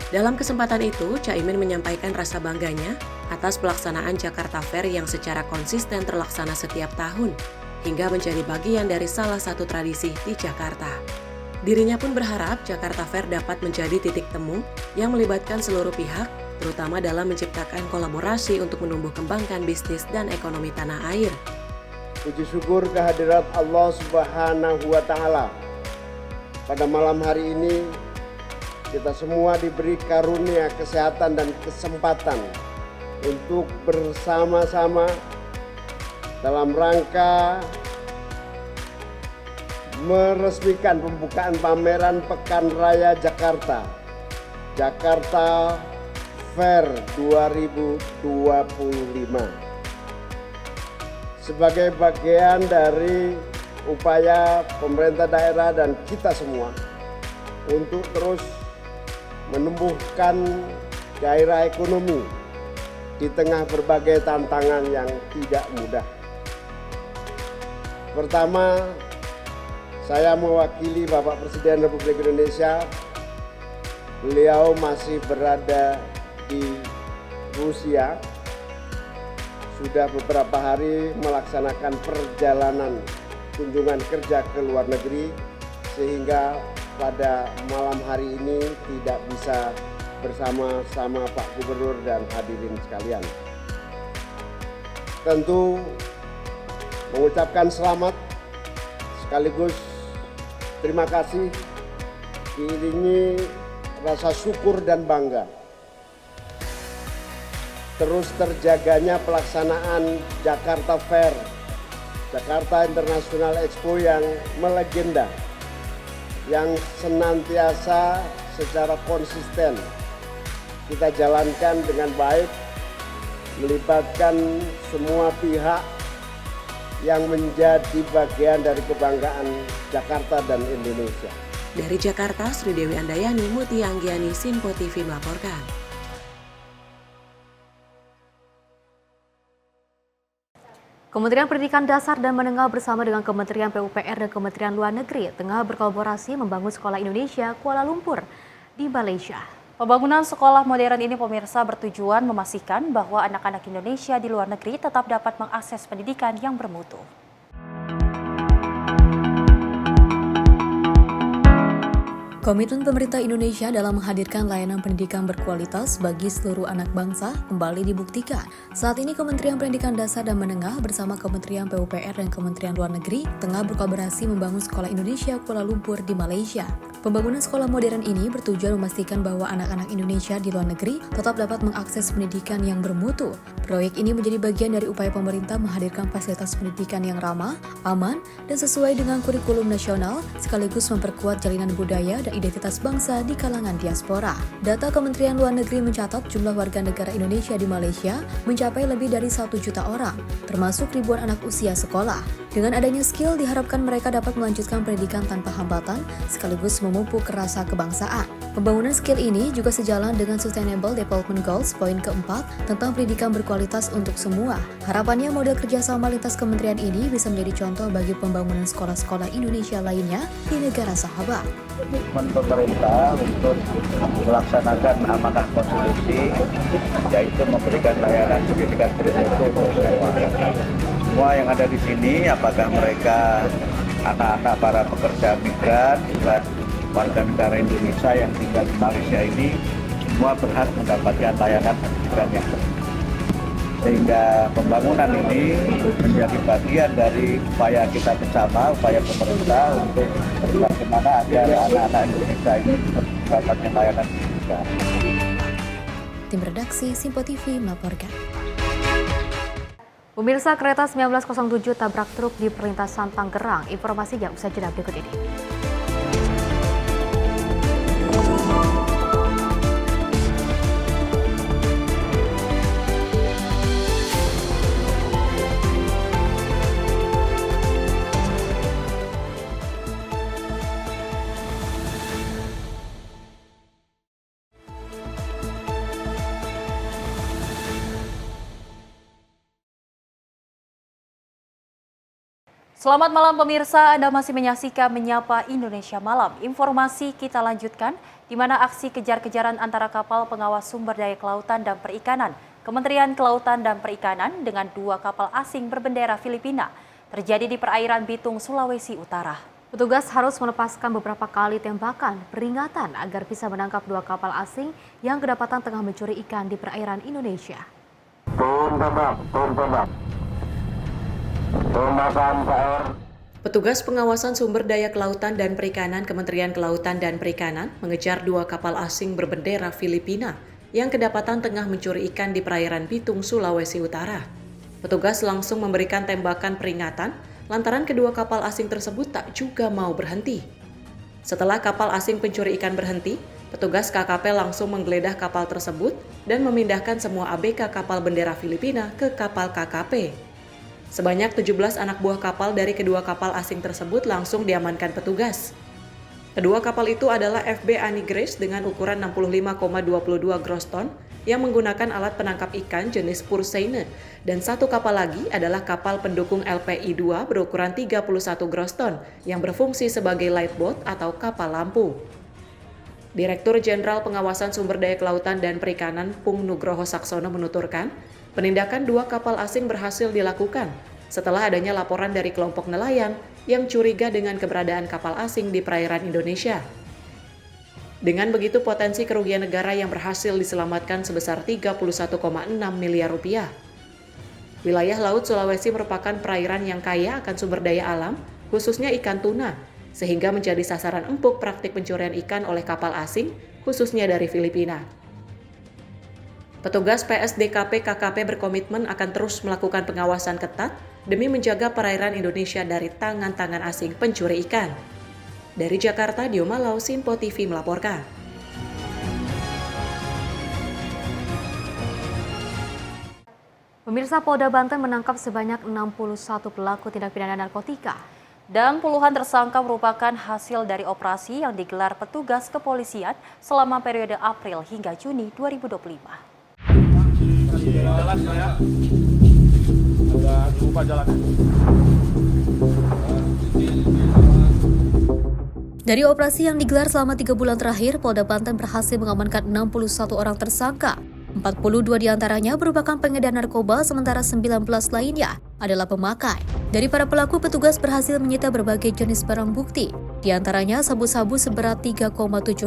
Dalam kesempatan itu, Caimin menyampaikan rasa bangganya atas pelaksanaan Jakarta Fair yang secara konsisten terlaksana setiap tahun, hingga menjadi bagian dari salah satu tradisi di Jakarta. Dirinya pun berharap Jakarta Fair dapat menjadi titik temu yang melibatkan seluruh pihak, terutama dalam menciptakan kolaborasi untuk menumbuh kembangkan bisnis dan ekonomi tanah air. Puji syukur kehadirat Allah Subhanahu wa Ta'ala. Pada malam hari ini, kita semua diberi karunia kesehatan dan kesempatan untuk bersama-sama dalam rangka meresmikan pembukaan pameran Pekan Raya Jakarta, Jakarta Fair 2025. Sebagai bagian dari upaya pemerintah daerah dan kita semua untuk terus menumbuhkan gairah ekonomi di tengah berbagai tantangan yang tidak mudah. Pertama, saya mewakili Bapak Presiden Republik Indonesia. Beliau masih berada di Rusia. Sudah beberapa hari melaksanakan perjalanan kunjungan kerja ke luar negeri, sehingga pada malam hari ini tidak bisa bersama-sama Pak Gubernur dan hadirin sekalian. Tentu mengucapkan selamat sekaligus terima kasih diiringi rasa syukur dan bangga terus terjaganya pelaksanaan Jakarta Fair, Jakarta International Expo yang melegenda, yang senantiasa secara konsisten kita jalankan dengan baik, melibatkan semua pihak yang menjadi bagian dari kebanggaan Jakarta dan Indonesia. Dari Jakarta, Sri Dewi Andayani, Mutia Anggiani, Sinpo TV melaporkan. Kementerian Pendidikan Dasar dan Menengah bersama dengan Kementerian PUPR dan Kementerian Luar Negeri tengah berkolaborasi membangun Sekolah Indonesia Kuala Lumpur di Malaysia. Pembangunan sekolah modern ini pemirsa bertujuan memastikan bahwa anak-anak Indonesia di luar negeri tetap dapat mengakses pendidikan yang bermutu. Komitmen pemerintah Indonesia dalam menghadirkan layanan pendidikan berkualitas bagi seluruh anak bangsa kembali dibuktikan. Saat ini Kementerian Pendidikan Dasar dan Menengah bersama Kementerian PUPR dan Kementerian Luar Negeri tengah berkolaborasi membangun Sekolah Indonesia Kuala Lumpur di Malaysia. Pembangunan sekolah modern ini bertujuan memastikan bahwa anak-anak Indonesia di luar negeri tetap dapat mengakses pendidikan yang bermutu. Proyek ini menjadi bagian dari upaya pemerintah menghadirkan fasilitas pendidikan yang ramah, aman, dan sesuai dengan kurikulum nasional, sekaligus memperkuat jalinan budaya dan identitas bangsa di kalangan diaspora. Data Kementerian Luar Negeri mencatat jumlah warga negara Indonesia di Malaysia mencapai lebih dari 1 juta orang, termasuk ribuan anak usia sekolah. Dengan adanya skill, diharapkan mereka dapat melanjutkan pendidikan tanpa hambatan, sekaligus memupuk rasa kebangsaan. Pembangunan skill ini juga sejalan dengan Sustainable Development Goals poin keempat tentang pendidikan berkualitas untuk semua. Harapannya model kerjasama lintas kementerian ini bisa menjadi contoh bagi pembangunan sekolah-sekolah Indonesia lainnya di negara sahabat. Komitmen pemerintah untuk melaksanakan amanah konstitusi, yaitu memberikan layanan pendidikan bermutu untuk semua. Semua yang ada di sini, apakah mereka anak-anak para pekerja migran, dan warga negara Indonesia yang tinggal di Malaysia ini, semua berhak mendapatkan layanan pendidikan yang bermutu. Sehingga pembangunan ini menjadi bagian dari upaya kita bersama, upaya pemerintah untuk bagaimana agar anak-anak Indonesia ini mendapatkan layanan pendidikan. Tim redaksi Simpo TV melaporkan. Pemirsa, kereta 1907 tabrak truk di perlintasan Tangerang. Informasinya usai jeda berikut ini. Selamat malam pemirsa, Anda masih menyaksikan Menyapa Indonesia Malam. Informasi kita lanjutkan, di mana aksi kejar-kejaran antara kapal pengawas sumber daya kelautan dan perikanan, Kementerian Kelautan dan Perikanan dengan 2 kapal asing berbendera Filipina terjadi di perairan Bitung, Sulawesi Utara. Petugas harus melepaskan beberapa kali tembakan peringatan agar bisa menangkap 2 kapal asing yang kedapatan tengah mencuri ikan di perairan Indonesia. Tembakan KR. Petugas pengawasan sumber daya kelautan dan perikanan Kementerian Kelautan dan Perikanan mengejar 2 kapal asing berbendera Filipina yang kedapatan tengah mencuri ikan di perairan Bitung, Sulawesi Utara. Petugas langsung memberikan tembakan peringatan lantaran kedua kapal asing tersebut tak juga mau berhenti. Setelah kapal asing pencuri ikan berhenti, petugas KKP langsung menggeledah kapal tersebut dan memindahkan semua ABK kapal bendera Filipina ke kapal KKP. Sebanyak 17 anak buah kapal dari kedua kapal asing tersebut langsung diamankan petugas. Kedua kapal itu adalah FB Annie Grace dengan ukuran 65,22 gross ton yang menggunakan alat penangkap ikan jenis Purseine, dan satu kapal lagi adalah kapal pendukung LPI-2 berukuran 31 gross ton yang berfungsi sebagai light boat atau kapal lampu. Direktur Jenderal Pengawasan Sumber Daya Kelautan dan Perikanan Pung Nugroho Saksono menuturkan, penindakan 2 kapal asing berhasil dilakukan setelah adanya laporan dari kelompok nelayan yang curiga dengan keberadaan kapal asing di perairan Indonesia. Dengan begitu, potensi kerugian negara yang berhasil diselamatkan sebesar 31,6 miliar rupiah. Wilayah Laut Sulawesi merupakan perairan yang kaya akan sumber daya alam, khususnya ikan tuna, sehingga menjadi sasaran empuk praktik pencurian ikan oleh kapal asing, khususnya dari Filipina. Petugas PSDKP KKP berkomitmen akan terus melakukan pengawasan ketat demi menjaga perairan Indonesia dari tangan-tangan asing pencuri ikan. Dari Jakarta, Dio Malau, Simpo TV melaporkan. Pemirsa, Polda Banten menangkap sebanyak 61 pelaku tindak pidana narkotika. Dan puluhan tersangka merupakan hasil dari operasi yang digelar petugas kepolisian selama periode April hingga Juni 2025. Jalan saya agak lupa jalan. Dari operasi yang digelar selama 3 bulan terakhir, Polda Banten berhasil mengamankan 61 orang tersangka. 42 diantaranya merupakan pengedar narkoba, sementara 19 lainnya adalah pemakai. Dari para pelaku, petugas berhasil menyita berbagai jenis barang bukti, diantaranya sabu-sabu seberat 3,7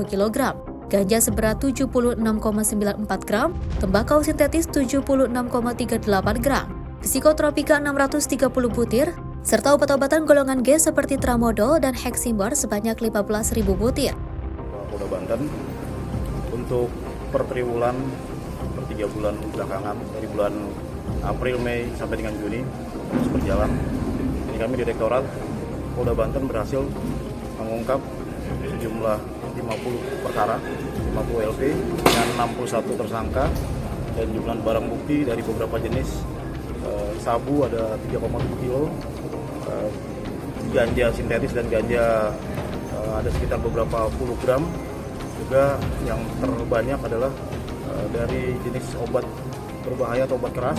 kg, ganja seberat 76,94 gram, tembakau sintetis 76,38 gram, psikotropika 630 butir, serta obat-obatan golongan G seperti tramadol dan heksimbar sebanyak 15.000 butir. Polda Banten untuk per triwulan per 3 bulan belakangan dari bulan April, Mei sampai dengan Juni terus berjalan. Ini kami Direktorat Polda Banten berhasil mengungkap sejumlah 50 perkara, 50 LP dengan 61 tersangka dan jumlah barang bukti dari beberapa jenis. Sabu ada 3,7 kilo, ganja sintetis dan ganja ada sekitar beberapa puluh gram. Juga yang terbanyak adalah dari jenis obat berbahaya atau obat keras,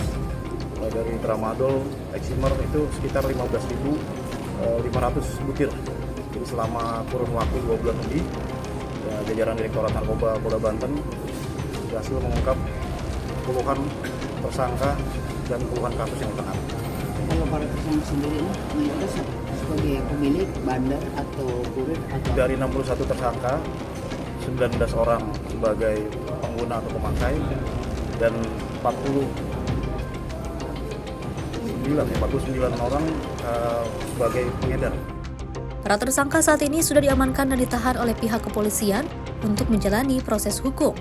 dari tramadol, heksimbar itu sekitar 15.500 butir. Jadi selama kurun waktu 2 bulan lebih, jajaran Direktorat Narkoba Polda Banten berhasil mengungkap puluhan tersangka dan puluhan kasus yang ditangani. Kalau para tersangka sendiri mereka sebagai pemilik bandar atau kurir atau dari 61 tersangka, 19 orang sebagai pengguna atau pemakai dan 49 orang sebagai pengedar. Para tersangka saat ini sudah diamankan dan ditahan oleh pihak kepolisian untuk menjalani proses hukum.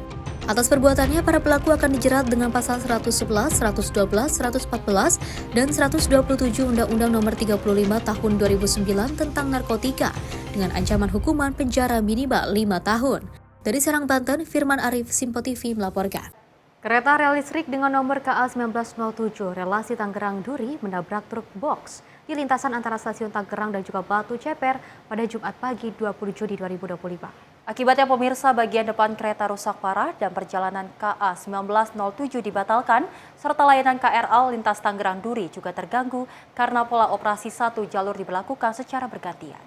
Atas perbuatannya, para pelaku akan dijerat dengan pasal 111, 112, 114, dan 127 Undang-Undang Nomor 35 Tahun 2009 tentang narkotika dengan ancaman hukuman penjara minimal 5 tahun. Dari Serang, Banten, Firman Arif, Simpo TV melaporkan. Kereta rel listrik dengan nomor KA 1907 relasi Tangerang Duri menabrak truk box di lintasan antara stasiun Tangerang dan juga Batu Ceper pada Jumat pagi 20 Juni 2025. Akibatnya, pemirsa, bagian depan kereta rusak parah dan perjalanan KA 1907 dibatalkan, serta layanan KRL lintas Tangerang Duri juga terganggu karena pola operasi satu jalur diberlakukan secara bergantian.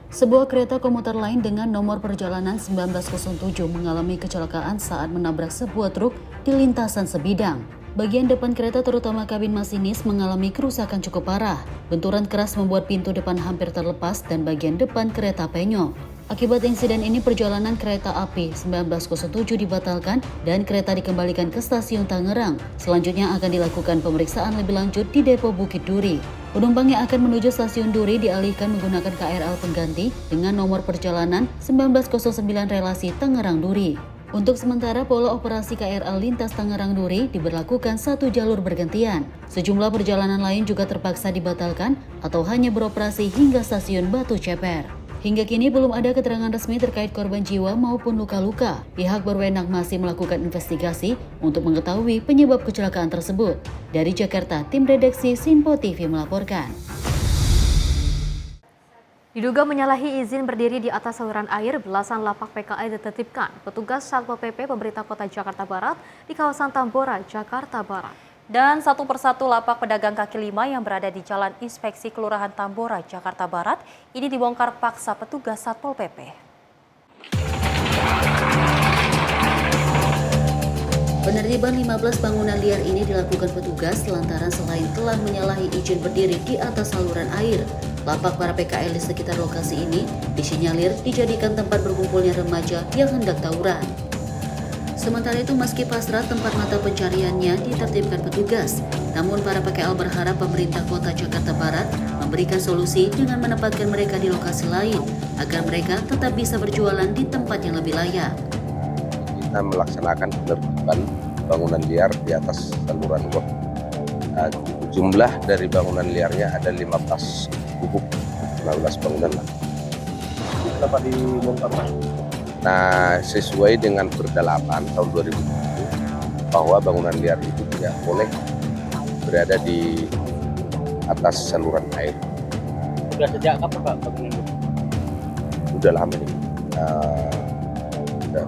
Sebuah kereta komuter lain dengan nomor perjalanan 1907 mengalami kecelakaan saat menabrak sebuah truk di lintasan sebidang. Bagian depan kereta terutama kabin masinis mengalami kerusakan cukup parah. Benturan keras membuat pintu depan hampir terlepas dan bagian depan kereta penyok. Akibat insiden ini perjalanan kereta api 1907 dibatalkan dan kereta dikembalikan ke stasiun Tangerang. Selanjutnya akan dilakukan pemeriksaan lebih lanjut di Depo Bukit Duri. Penumpang yang akan menuju stasiun Duri dialihkan menggunakan KRL pengganti dengan nomor perjalanan 1909 relasi Tangerang Duri. Untuk sementara, pola operasi KRL lintas Tangerang Duri diberlakukan satu jalur bergantian. Sejumlah perjalanan lain juga terpaksa dibatalkan atau hanya beroperasi hingga stasiun Batu Ceper. Hingga kini belum ada keterangan resmi terkait korban jiwa maupun luka-luka. Pihak berwenang masih melakukan investigasi untuk mengetahui penyebab kecelakaan tersebut. Dari Jakarta, tim redaksi Sinpo TV melaporkan. Diduga menyalahi izin berdiri di atas saluran air, belasan lapak PKL ditertibkan petugas Satpol PP pemerintah Kota Jakarta Barat di kawasan Tambora, Jakarta Barat. Dan satu persatu lapak pedagang kaki lima yang berada di Jalan Inspeksi Kelurahan Tambora, Jakarta Barat ini dibongkar paksa petugas Satpol PP. Penertiban 15 bangunan liar ini dilakukan petugas lantaran selain telah menyalahi izin berdiri di atas saluran air, lapak para PKL di sekitar lokasi ini disinyalir dijadikan tempat berkumpulnya remaja yang hendak tawuran. Sementara itu, meski pasrah tempat mata pencariannya ditertibkan petugas, namun para PKL berharap pemerintah Kota Jakarta Barat memberikan solusi dengan menempatkan mereka di lokasi lain agar mereka tetap bisa berjualan di tempat yang lebih layak. Kita melaksanakan penertiban bangunan liar di atas saluran got. Jumlah dari bangunan liarnya ada 15 gubuk, 16 bangunan lah. Kenapa dibongkar, Pak? Nah, sesuai dengan Perda 8 tahun 2007 bahwa bangunan liar itu tidak boleh berada di atas saluran air. Sudah sejak kapan, Pak, bangunan itu? Sudah lama ini, sudah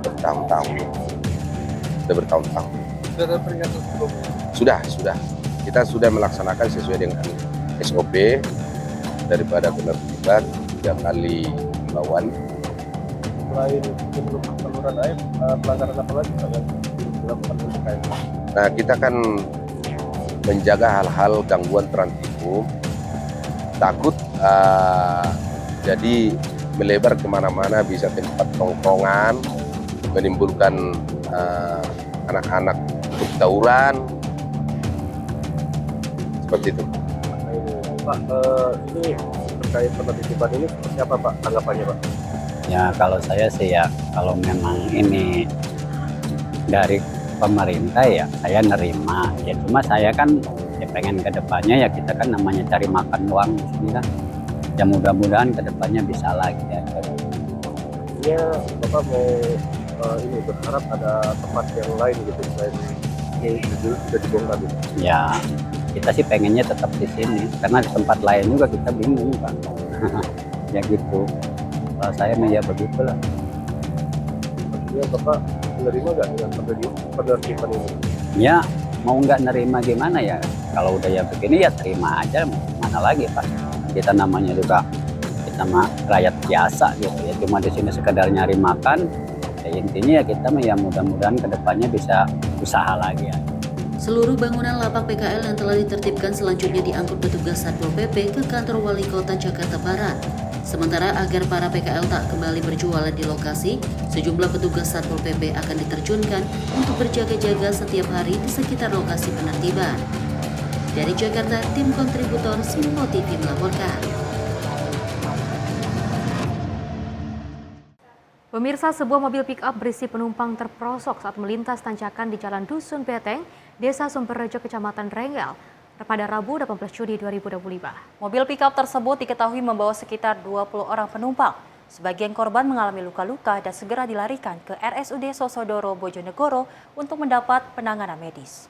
bertahun-tahun. Sudah ada peringatan sebelumnya? Sudah. Kita sudah melaksanakan sesuai dengan SOP daripada penertiban 3 kali melawan. Selain penutupan saluran air, pelanggaran apa lagi Pak yang dilakukan terkait? Nah, kita kan menjaga hal-hal gangguan terhadap takut jadi melebar kemana-mana, bisa tempat tongkrongan, menimbulkan anak-anak untuk tawuran, seperti itu. Pak, ini terkait penertiban ini seperti apa Pak tanggapannya Pak? Ya kalau saya sih ya, kalau memang ini dari pemerintah ya saya nerima. Ya cuma saya kan ya pengen ke depannya ya kita kan namanya cari makan uang di sini kan. Ya mudah-mudahan ke depannya bisa lagi ya. Ya Bapak mau ini berharap ada tempat yang lain gitu selain ini sudah dibongkar gitu. Ya kita sih pengennya tetap di sini karena di tempat lain juga kita bingung Pak. Ya gitu. Saya ya begitulah. Artinya Bapak menerima nggak dengan penertiban ini? Ya mau nggak nerima gimana ya? Kalau udah ya begini ya terima aja, mana lagi Pak. Kita namanya juga kita mah rakyat biasa gitu ya. Cuma di sini sekedar nyari makan. Ya intinya ya kita ya mudah-mudahan kedepannya bisa usaha lagi ya. Seluruh bangunan lapak PKL yang telah ditertibkan selanjutnya diangkut petugas Satpol PP ke kantor Wali Kota Jakarta Barat. Sementara agar para PKL tak kembali berjualan di lokasi, sejumlah petugas Satpol PP akan diterjunkan untuk berjaga-jaga setiap hari di sekitar lokasi penertiban. Dari Jakarta, tim kontributor Sinpo TV melaporkan. Pemirsa, sebuah mobil pick-up berisi penumpang terperosok saat melintas tanjakan di Jalan Dusun Beteng, Desa Sumberrejo, Kecamatan Rengel, pada Rabu 18 Juni 2025. Mobil pick-up tersebut diketahui membawa sekitar 20 orang penumpang. Sebagian korban mengalami luka-luka dan segera dilarikan ke RSUD Sosodoro, Bojonegoro untuk mendapat penanganan medis.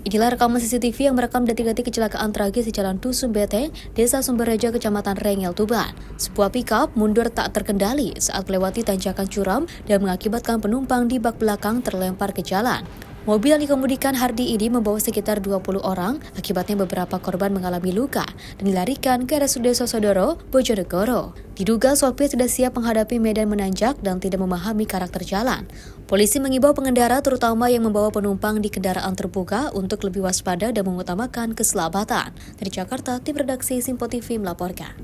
Inilah rekaman CCTV yang merekam detik-detik kecelakaan tragis di Jalan Dusun Beteng, Desa Sumberrejo, Kecamatan Rengel, Tuban. Sebuah pick-up mundur tak terkendali saat melewati tanjakan curam dan mengakibatkan penumpang di bak belakang terlempar ke jalan. Mobil yang dikemudikan Hardi ini membawa sekitar 20 orang, akibatnya beberapa korban mengalami luka dan dilarikan ke RSUD Sosodoro, Bojonegoro. Diduga sopir tidak siap menghadapi medan menanjak dan tidak memahami karakter jalan. Polisi mengimbau pengendara terutama yang membawa penumpang di kendaraan terbuka untuk lebih waspada dan mengutamakan keselamatan. Dari Jakarta, tim redaksi Simpo TV melaporkan.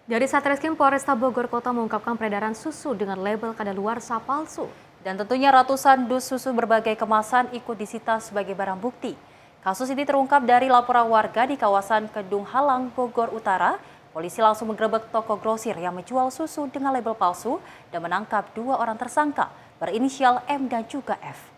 Dari Satreskrim Polresta Bogor Kota mengungkapkan peredaran susu dengan label kadaluarsa palsu. Dan tentunya ratusan dus susu berbagai kemasan ikut disita sebagai barang bukti. Kasus ini terungkap dari laporan warga di kawasan Kedung Halang, Bogor Utara. Polisi langsung menggerebek toko grosir yang menjual susu dengan label palsu dan menangkap 2 orang tersangka berinisial M dan juga F.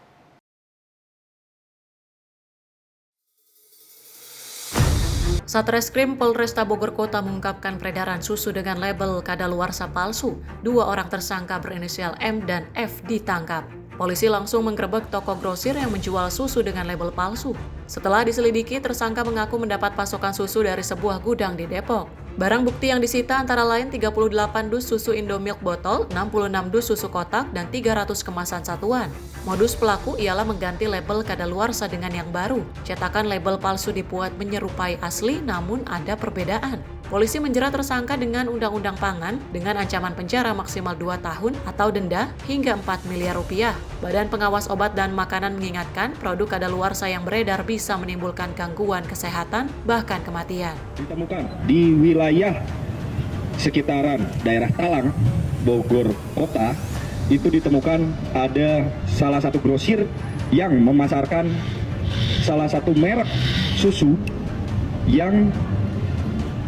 Satreskrim Polresta Bogor Kota mengungkapkan peredaran susu dengan label kadaluarsa palsu. 2 orang tersangka berinisial M dan F ditangkap. Polisi langsung menggerebek toko grosir yang menjual susu dengan label palsu. Setelah diselidiki, tersangka mengaku mendapat pasokan susu dari sebuah gudang di Depok. Barang bukti yang disita antara lain 38 dus susu Indomilk botol, 66 dus susu kotak, dan 300 kemasan satuan. Modus pelaku ialah mengganti label kadaluarsa dengan yang baru. Cetakan label palsu dibuat menyerupai asli, namun ada perbedaan. Polisi menjerat tersangka dengan Undang-Undang Pangan dengan ancaman penjara maksimal 2 tahun atau denda hingga 4 miliar rupiah. Badan Pengawas Obat dan Makanan mengingatkan produk kadaluarsa yang beredar bisa menimbulkan gangguan kesehatan, bahkan kematian. Ditemukan di wilayah sekitaran daerah Talang, Bogor Kota, itu ditemukan ada salah satu grosir yang memasarkan salah satu merek susu yang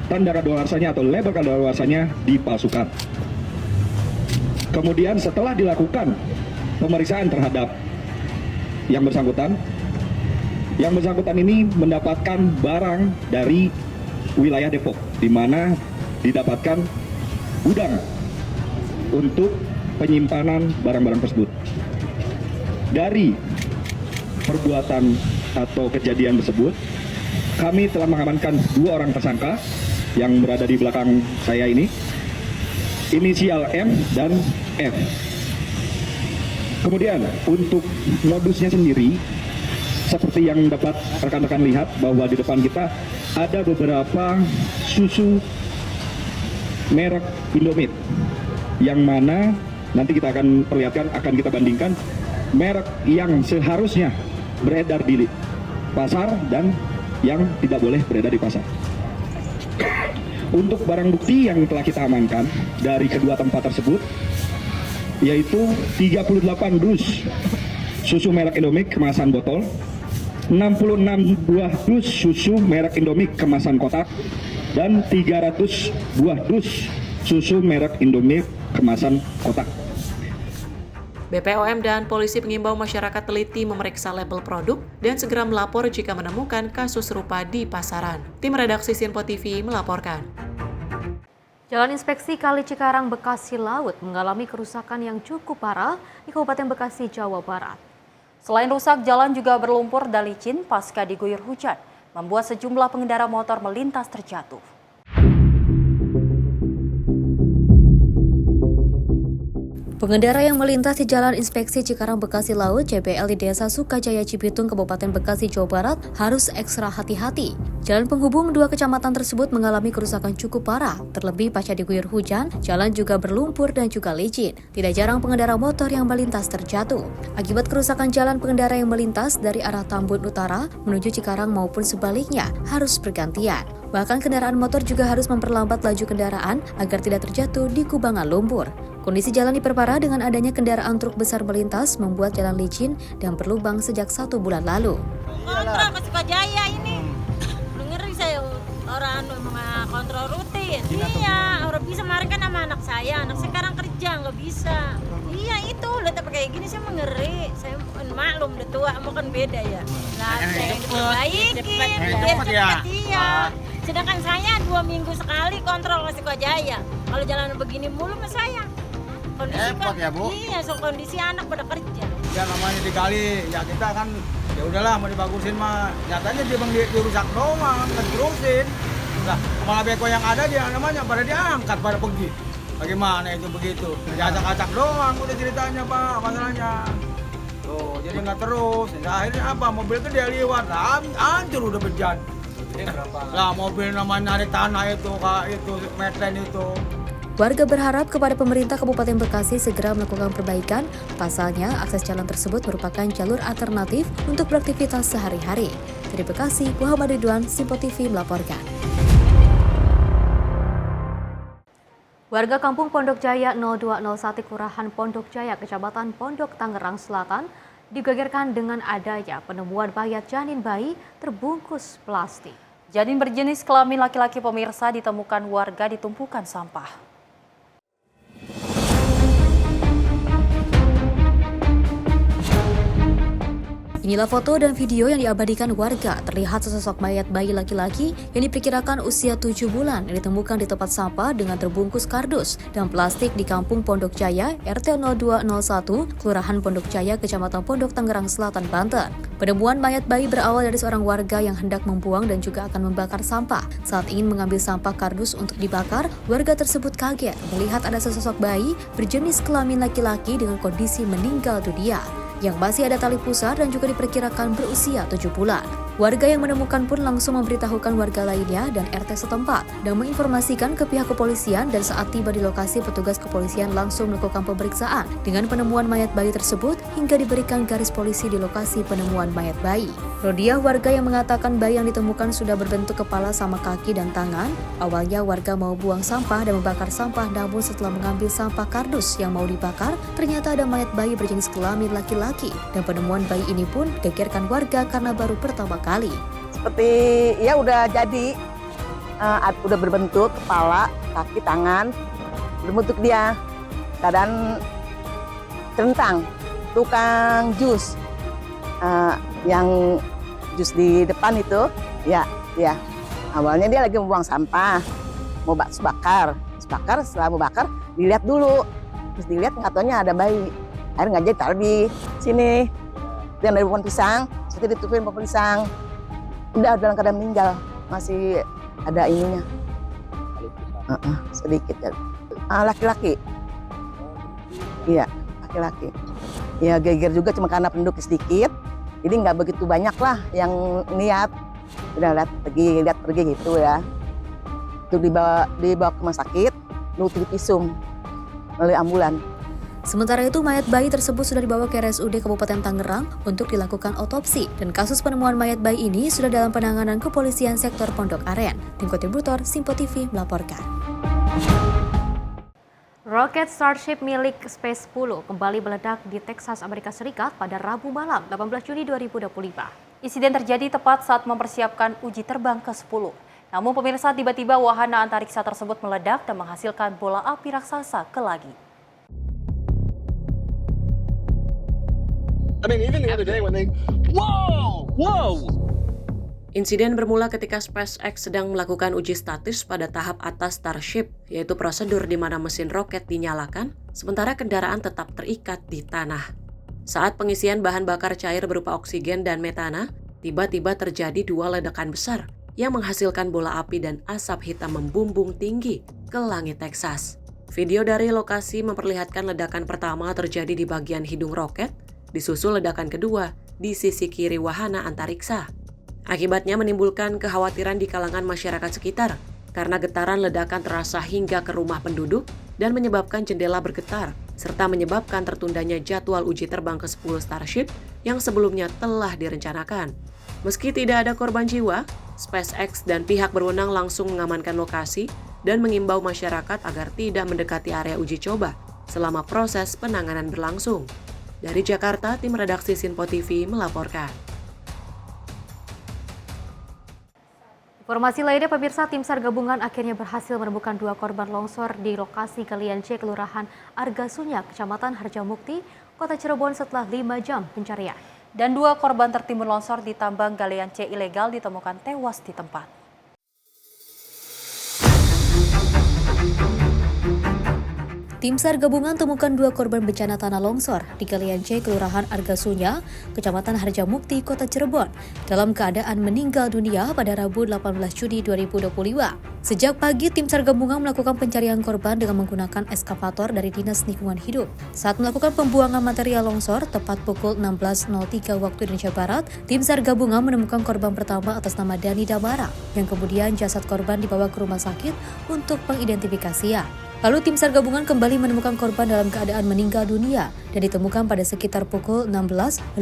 tanda kadaluarsanya atau label kadaluarsanya dipalsukan. Kemudian setelah dilakukan pemeriksaan terhadap yang bersangkutan ini mendapatkan barang dari wilayah Depok, di mana didapatkan gudang untuk penyimpanan barang-barang tersebut. Dari perbuatan atau kejadian tersebut, kami telah mengamankan 2 orang tersangka yang berada di belakang saya ini, inisial M dan F. Kemudian untuk modusnya sendiri, seperti yang dapat rekan-rekan lihat bahwa di depan kita ada beberapa susu merek Indomit, yang mana nanti kita akan perlihatkan, akan kita bandingkan merek yang seharusnya beredar di pasar dan yang tidak boleh beredar di pasar. Untuk barang bukti yang telah kita amankan dari kedua tempat tersebut, yaitu 38 dus susu merek Indomilk kemasan botol, 66 buah dus susu merek Indomilk kemasan kotak, dan 300 buah dus susu merek Indomilk kemasan kotak. BPOM dan polisi mengimbau masyarakat teliti memeriksa label produk dan segera melapor jika menemukan kasus serupa di pasaran. Tim redaksi Simpo TV melaporkan. Jalan Inspeksi Kali Cikarang Bekasi Laut mengalami kerusakan yang cukup parah di Kabupaten Bekasi, Jawa Barat. Selain rusak, jalan juga berlumpur dan licin pasca diguyur hujan, membuat sejumlah pengendara motor melintas terjatuh. Pengendara yang melintas di Jalan Inspeksi Cikarang Bekasi Laut (JBL) di Desa Sukajaya Cibitung, Kabupaten Bekasi, Jawa Barat harus ekstra hati-hati. Jalan penghubung 2 kecamatan tersebut mengalami kerusakan cukup parah. Terlebih pasca diguyur hujan, jalan juga berlumpur dan juga licin. Tidak jarang pengendara motor yang melintas terjatuh. Akibat kerusakan jalan, pengendara yang melintas dari arah Tambun Utara menuju Cikarang maupun sebaliknya harus bergantian. Bahkan kendaraan motor juga harus memperlambat laju kendaraan agar tidak terjatuh di kubangan lumpur. Kondisi jalan diperparah dengan adanya kendaraan truk besar melintas membuat jalan licin dan berlubang sejak 1 bulan lalu. Kontrol ke Sukajaya ini. Ngeri saya orang kontrol rutin. Iya, orang bisa kemarin kan sama anak saya sekarang kerja nggak bisa. Iya itu, lihat kayak gini saya mengeri. Saya maklum udah tua, mau kan beda ya. Nah, saya diperbaikin, biar cepat iya. Sedangkan saya 2 minggu sekali kontrol ke Sukajaya. Kalau jalan begini mulu sama saya. Kondisi repot ya, Bu? Iya, so kondisi anak pada kerja. Ya namanya dikali, ya kita kan ya udahlah mau dibagusin mah. Nyatanya dia bang dirusak doang, ngeterusin. Nah, kepala beko yang ada dia namanya pada diangkat pada pergi. Bagaimana itu begitu? Ya acak-acak doang udah ceritanya, Pak, masalahnya. Tuh, jadi nggak terus. Nah, akhirnya apa? Mobil itu dia lewat, hancur udah berjalan. Lah mobil namanya narik tanah itu, Kak, itu metren itu. Warga berharap kepada pemerintah Kabupaten Bekasi segera melakukan perbaikan. Pasalnya, akses jalan tersebut merupakan jalur alternatif untuk beraktivitas sehari-hari. Dari Bekasi, Muhammad Ridwan, Simpo TV melaporkan. Warga Kampung Pondok Jaya 0201 Kelurahan Pondok Jaya, Kecamatan Pondok, Tangerang Selatan, digegerkan dengan adanya penemuan mayat janin bayi terbungkus plastik. Janin berjenis kelamin laki-laki pemirsa ditemukan warga di tumpukan sampah. Inilah foto dan video yang diabadikan warga. Terlihat sesosok mayat bayi laki-laki yang diperkirakan usia 7 bulan yang ditemukan di tempat sampah dengan terbungkus kardus dan plastik di Kampung Pondok Jaya, RT 0201, Kelurahan Pondok Jaya, Kecamatan Pondok, Tangerang Selatan, Banten. Penemuan mayat bayi berawal dari seorang warga yang hendak membuang dan juga akan membakar sampah. Saat ingin mengambil sampah kardus untuk dibakar, warga tersebut kaget melihat ada sesosok bayi berjenis kelamin laki-laki dengan kondisi meninggal dunia, yang masih ada tali pusar dan juga diperkirakan berusia 7 bulan. Warga yang menemukan pun langsung memberitahukan warga lainnya dan RT setempat dan menginformasikan ke pihak kepolisian, dan saat tiba di lokasi petugas kepolisian langsung melakukan pemeriksaan dengan penemuan mayat bayi tersebut hingga diberikan garis polisi di lokasi penemuan mayat bayi. Rodiah, warga yang mengatakan bayi yang ditemukan sudah berbentuk kepala sama kaki dan tangan. Awalnya warga mau buang sampah dan membakar sampah, namun setelah mengambil sampah kardus yang mau dibakar, ternyata ada mayat bayi berjenis kelamin laki-laki. Dan penemuan bayi ini pun gegerkan warga karena baru pertama kali. Seperti ya udah jadi, udah berbentuk kepala, kaki, tangan, berbentuk dia. Keadaan centang, tukang jus, yang jus di depan itu, ya. Awalnya dia lagi membuang sampah, mau bakar. Setelah mau bakar, dilihat dulu, terus dilihat nggak taunya ada bayi. Akhirnya nggak jadi, taruh di sini. Yang dari pohon pisang, seperti ditutupin pohon pisang. Udah dalam keadaan meninggal, masih ada ininya. Sedikit ya. Laki-laki. Iya, laki-laki. Ya geger juga cuma karena penduduk sedikit. Jadi nggak begitu banyak lah yang niat. Udah lihat pergi gitu ya. Untuk dibawa ke rumah sakit, untuk divisum melalui ambulan. Sementara itu, mayat bayi tersebut sudah dibawa ke RSUD Kabupaten Tangerang untuk dilakukan otopsi, dan kasus penemuan mayat bayi ini sudah dalam penanganan kepolisian sektor Pondok Aren. Tim kontributor Simpo TV melaporkan. Roket Starship milik Space 10 kembali meledak di Texas, Amerika Serikat pada Rabu malam 18 Juni 2025. Insiden terjadi tepat saat mempersiapkan uji terbang ke-10. Namun pemirsa, tiba-tiba wahana antariksa tersebut meledak dan menghasilkan bola api raksasa ke langit. Even the other day when they, whoa! Insiden bermula ketika SpaceX sedang melakukan uji statis pada tahap atas Starship, yaitu prosedur di mana mesin roket dinyalakan, sementara kendaraan tetap terikat di tanah. Saat pengisian bahan bakar cair berupa oksigen dan metana, tiba-tiba terjadi dua ledakan besar yang menghasilkan bola api dan asap hitam membumbung tinggi ke langit Texas. Video dari lokasi memperlihatkan ledakan pertama terjadi di bagian hidung roket, disusul ledakan kedua di sisi kiri wahana antariksa. Akibatnya menimbulkan kekhawatiran di kalangan masyarakat sekitar karena getaran ledakan terasa hingga ke rumah penduduk dan menyebabkan jendela bergetar, serta menyebabkan tertundanya jadwal uji terbang ke-10 Starship yang sebelumnya telah direncanakan. Meski tidak ada korban jiwa, SpaceX dan pihak berwenang langsung mengamankan lokasi dan mengimbau masyarakat agar tidak mendekati area uji coba selama proses penanganan berlangsung. Dari Jakarta, tim redaksi Simpo TV melaporkan. Informasi lainnya, pemirsa, tim SAR gabungan akhirnya berhasil menemukan 2 korban longsor di lokasi Galian C, Kelurahan Argasunyak, Kecamatan Harjamukti, Kota Cirebon setelah 5 jam pencarian. Dan 2 korban tertimbun longsor di tambang Galian C ilegal ditemukan tewas di tempat. Tim SAR gabungan temukan 2 korban bencana tanah longsor di Galian C, Kelurahan Argasunya, Kecamatan Harjamukti, Kota Cirebon, dalam keadaan meninggal dunia pada Rabu 18 Juni 2022. Sejak pagi, tim SAR gabungan melakukan pencarian korban dengan menggunakan eskavator dari Dinas Lingkungan Hidup. Saat melakukan pembuangan material longsor, tepat pukul 16.03 waktu Indonesia Barat, tim SAR gabungan menemukan korban pertama atas nama Dani Damara, yang kemudian jasad korban dibawa ke rumah sakit untuk pengidentifikasian. Lalu tim SAR gabungan kembali menemukan korban dalam keadaan meninggal dunia dan ditemukan pada sekitar pukul 16:58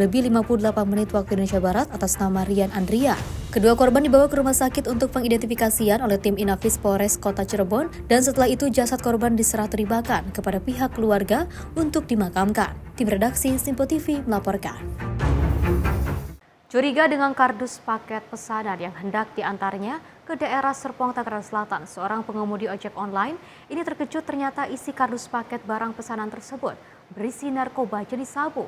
waktu Indonesia Barat atas nama Rian Andria. Kedua korban dibawa ke rumah sakit untuk pengidentifikasian oleh tim Inafis Polres Kota Cirebon dan setelah itu jasad korban diserah terimakan kepada pihak keluarga untuk dimakamkan. Tim redaksi Simpo TV melaporkan. Curiga dengan kardus paket pesanan yang hendak diantarnya ke daerah Serpong, Tangerang Selatan, seorang pengemudi ojek online ini terkejut ternyata isi kardus paket barang pesanan tersebut berisi narkoba jenis sabu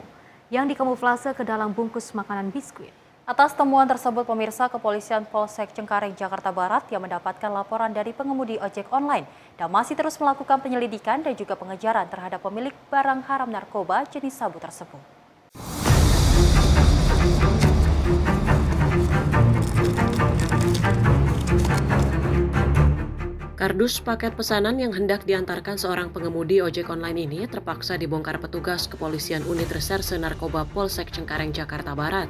yang dikamuflase ke dalam bungkus makanan biskuit. Atas temuan tersebut, pemirsa, Kepolisian Polsek Cengkareng, Jakarta Barat yang mendapatkan laporan dari pengemudi ojek online dan masih terus melakukan penyelidikan dan juga pengejaran terhadap pemilik barang haram narkoba jenis sabu tersebut. Kardus paket pesanan yang hendak diantarkan seorang pengemudi ojek online ini terpaksa dibongkar petugas Kepolisian Unit Reserse Narkoba Polsek Cengkareng, Jakarta Barat.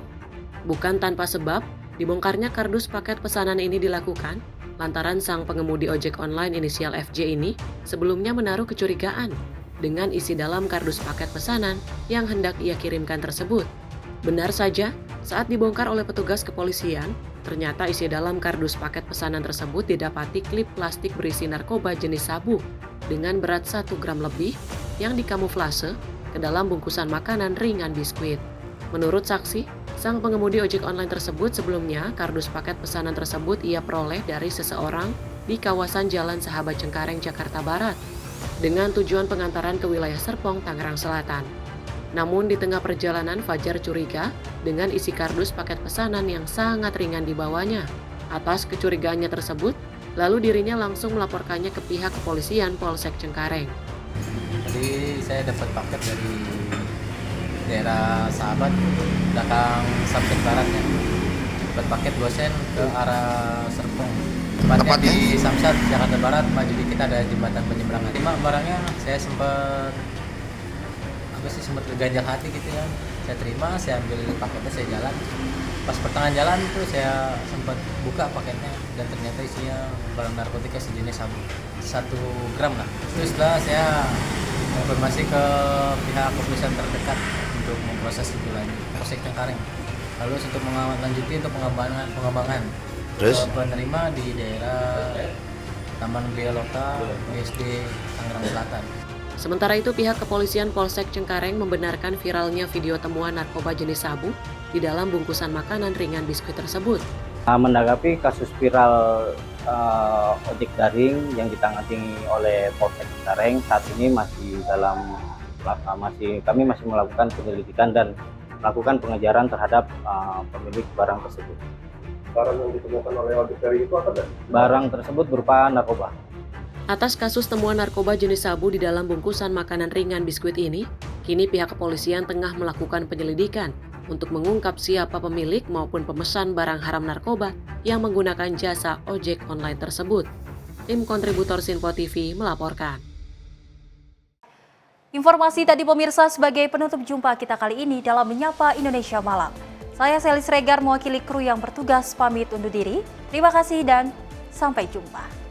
Bukan tanpa sebab, dibongkarnya kardus paket pesanan ini dilakukan lantaran sang pengemudi ojek online inisial FJ ini sebelumnya menaruh kecurigaan dengan isi dalam kardus paket pesanan yang hendak ia kirimkan tersebut. Benar saja, saat dibongkar oleh petugas kepolisian, ternyata isi dalam kardus paket pesanan tersebut didapati klip plastik berisi narkoba jenis sabu dengan berat 1 gram lebih yang dikamuflase ke dalam bungkusan makanan ringan biskuit. Menurut saksi, sang pengemudi ojek online tersebut sebelumnya kardus paket pesanan tersebut ia peroleh dari seseorang di kawasan Jalan Sahabat Cengkareng, Jakarta Barat dengan tujuan pengantaran ke wilayah Serpong, Tangerang Selatan. Namun di tengah perjalanan Fajar curiga dengan isi kardus paket pesanan yang sangat ringan dibawanya. Atas kecurigaannya tersebut, lalu dirinya langsung melaporkannya ke pihak kepolisian Polsek Cengkareng. Jadi saya dapat paket dari daerah Sahabat, belakang Samsat Barat ya. Dapat paket 2 sen ke arah Serpong. Tempatnya di Samsat, Jakarta Barat, maju dikit ada jembatan penyeberangan. Barangnya saya sempat berganjal hati gitu ya. Saya terima, saya ambil paketnya, saya jalan. Pas pertengahan jalan itu saya sempat buka paketnya dan ternyata isinya barang narkotika sejenis sabu 1 gram lah. Terus setelah saya konfirmasi ke pihak kepolisian terdekat untuk memproses itu lagi, Polsek Cengkareng. Lalu untuk menindaklanjuti untuk pengembangan. Terus penerima di daerah Taman Gria Lota, BSD Tangerang Selatan. Sementara itu, pihak kepolisian Polsek Cengkareng membenarkan viralnya video temuan narkoba jenis sabu di dalam bungkusan makanan ringan biskuit tersebut. Menanggapi kasus viral ojek daring yang ditangani oleh Polsek Cengkareng, saat ini kami masih melakukan penyelidikan dan melakukan pengejaran terhadap pemilik barang tersebut. Barang yang ditemukan oleh ojek daring itu apa? Barang tersebut berupa narkoba. Atas kasus temuan narkoba jenis sabu di dalam bungkusan makanan ringan biskuit ini, kini pihak kepolisian tengah melakukan penyelidikan untuk mengungkap siapa pemilik maupun pemesan barang haram narkoba yang menggunakan jasa ojek online tersebut. Tim kontributor Simpo TV melaporkan. Informasi tadi pemirsa sebagai penutup jumpa kita kali ini dalam Menyapa Indonesia Malam. Saya Selis Regar mewakili kru yang bertugas pamit undur diri. Terima kasih dan sampai jumpa.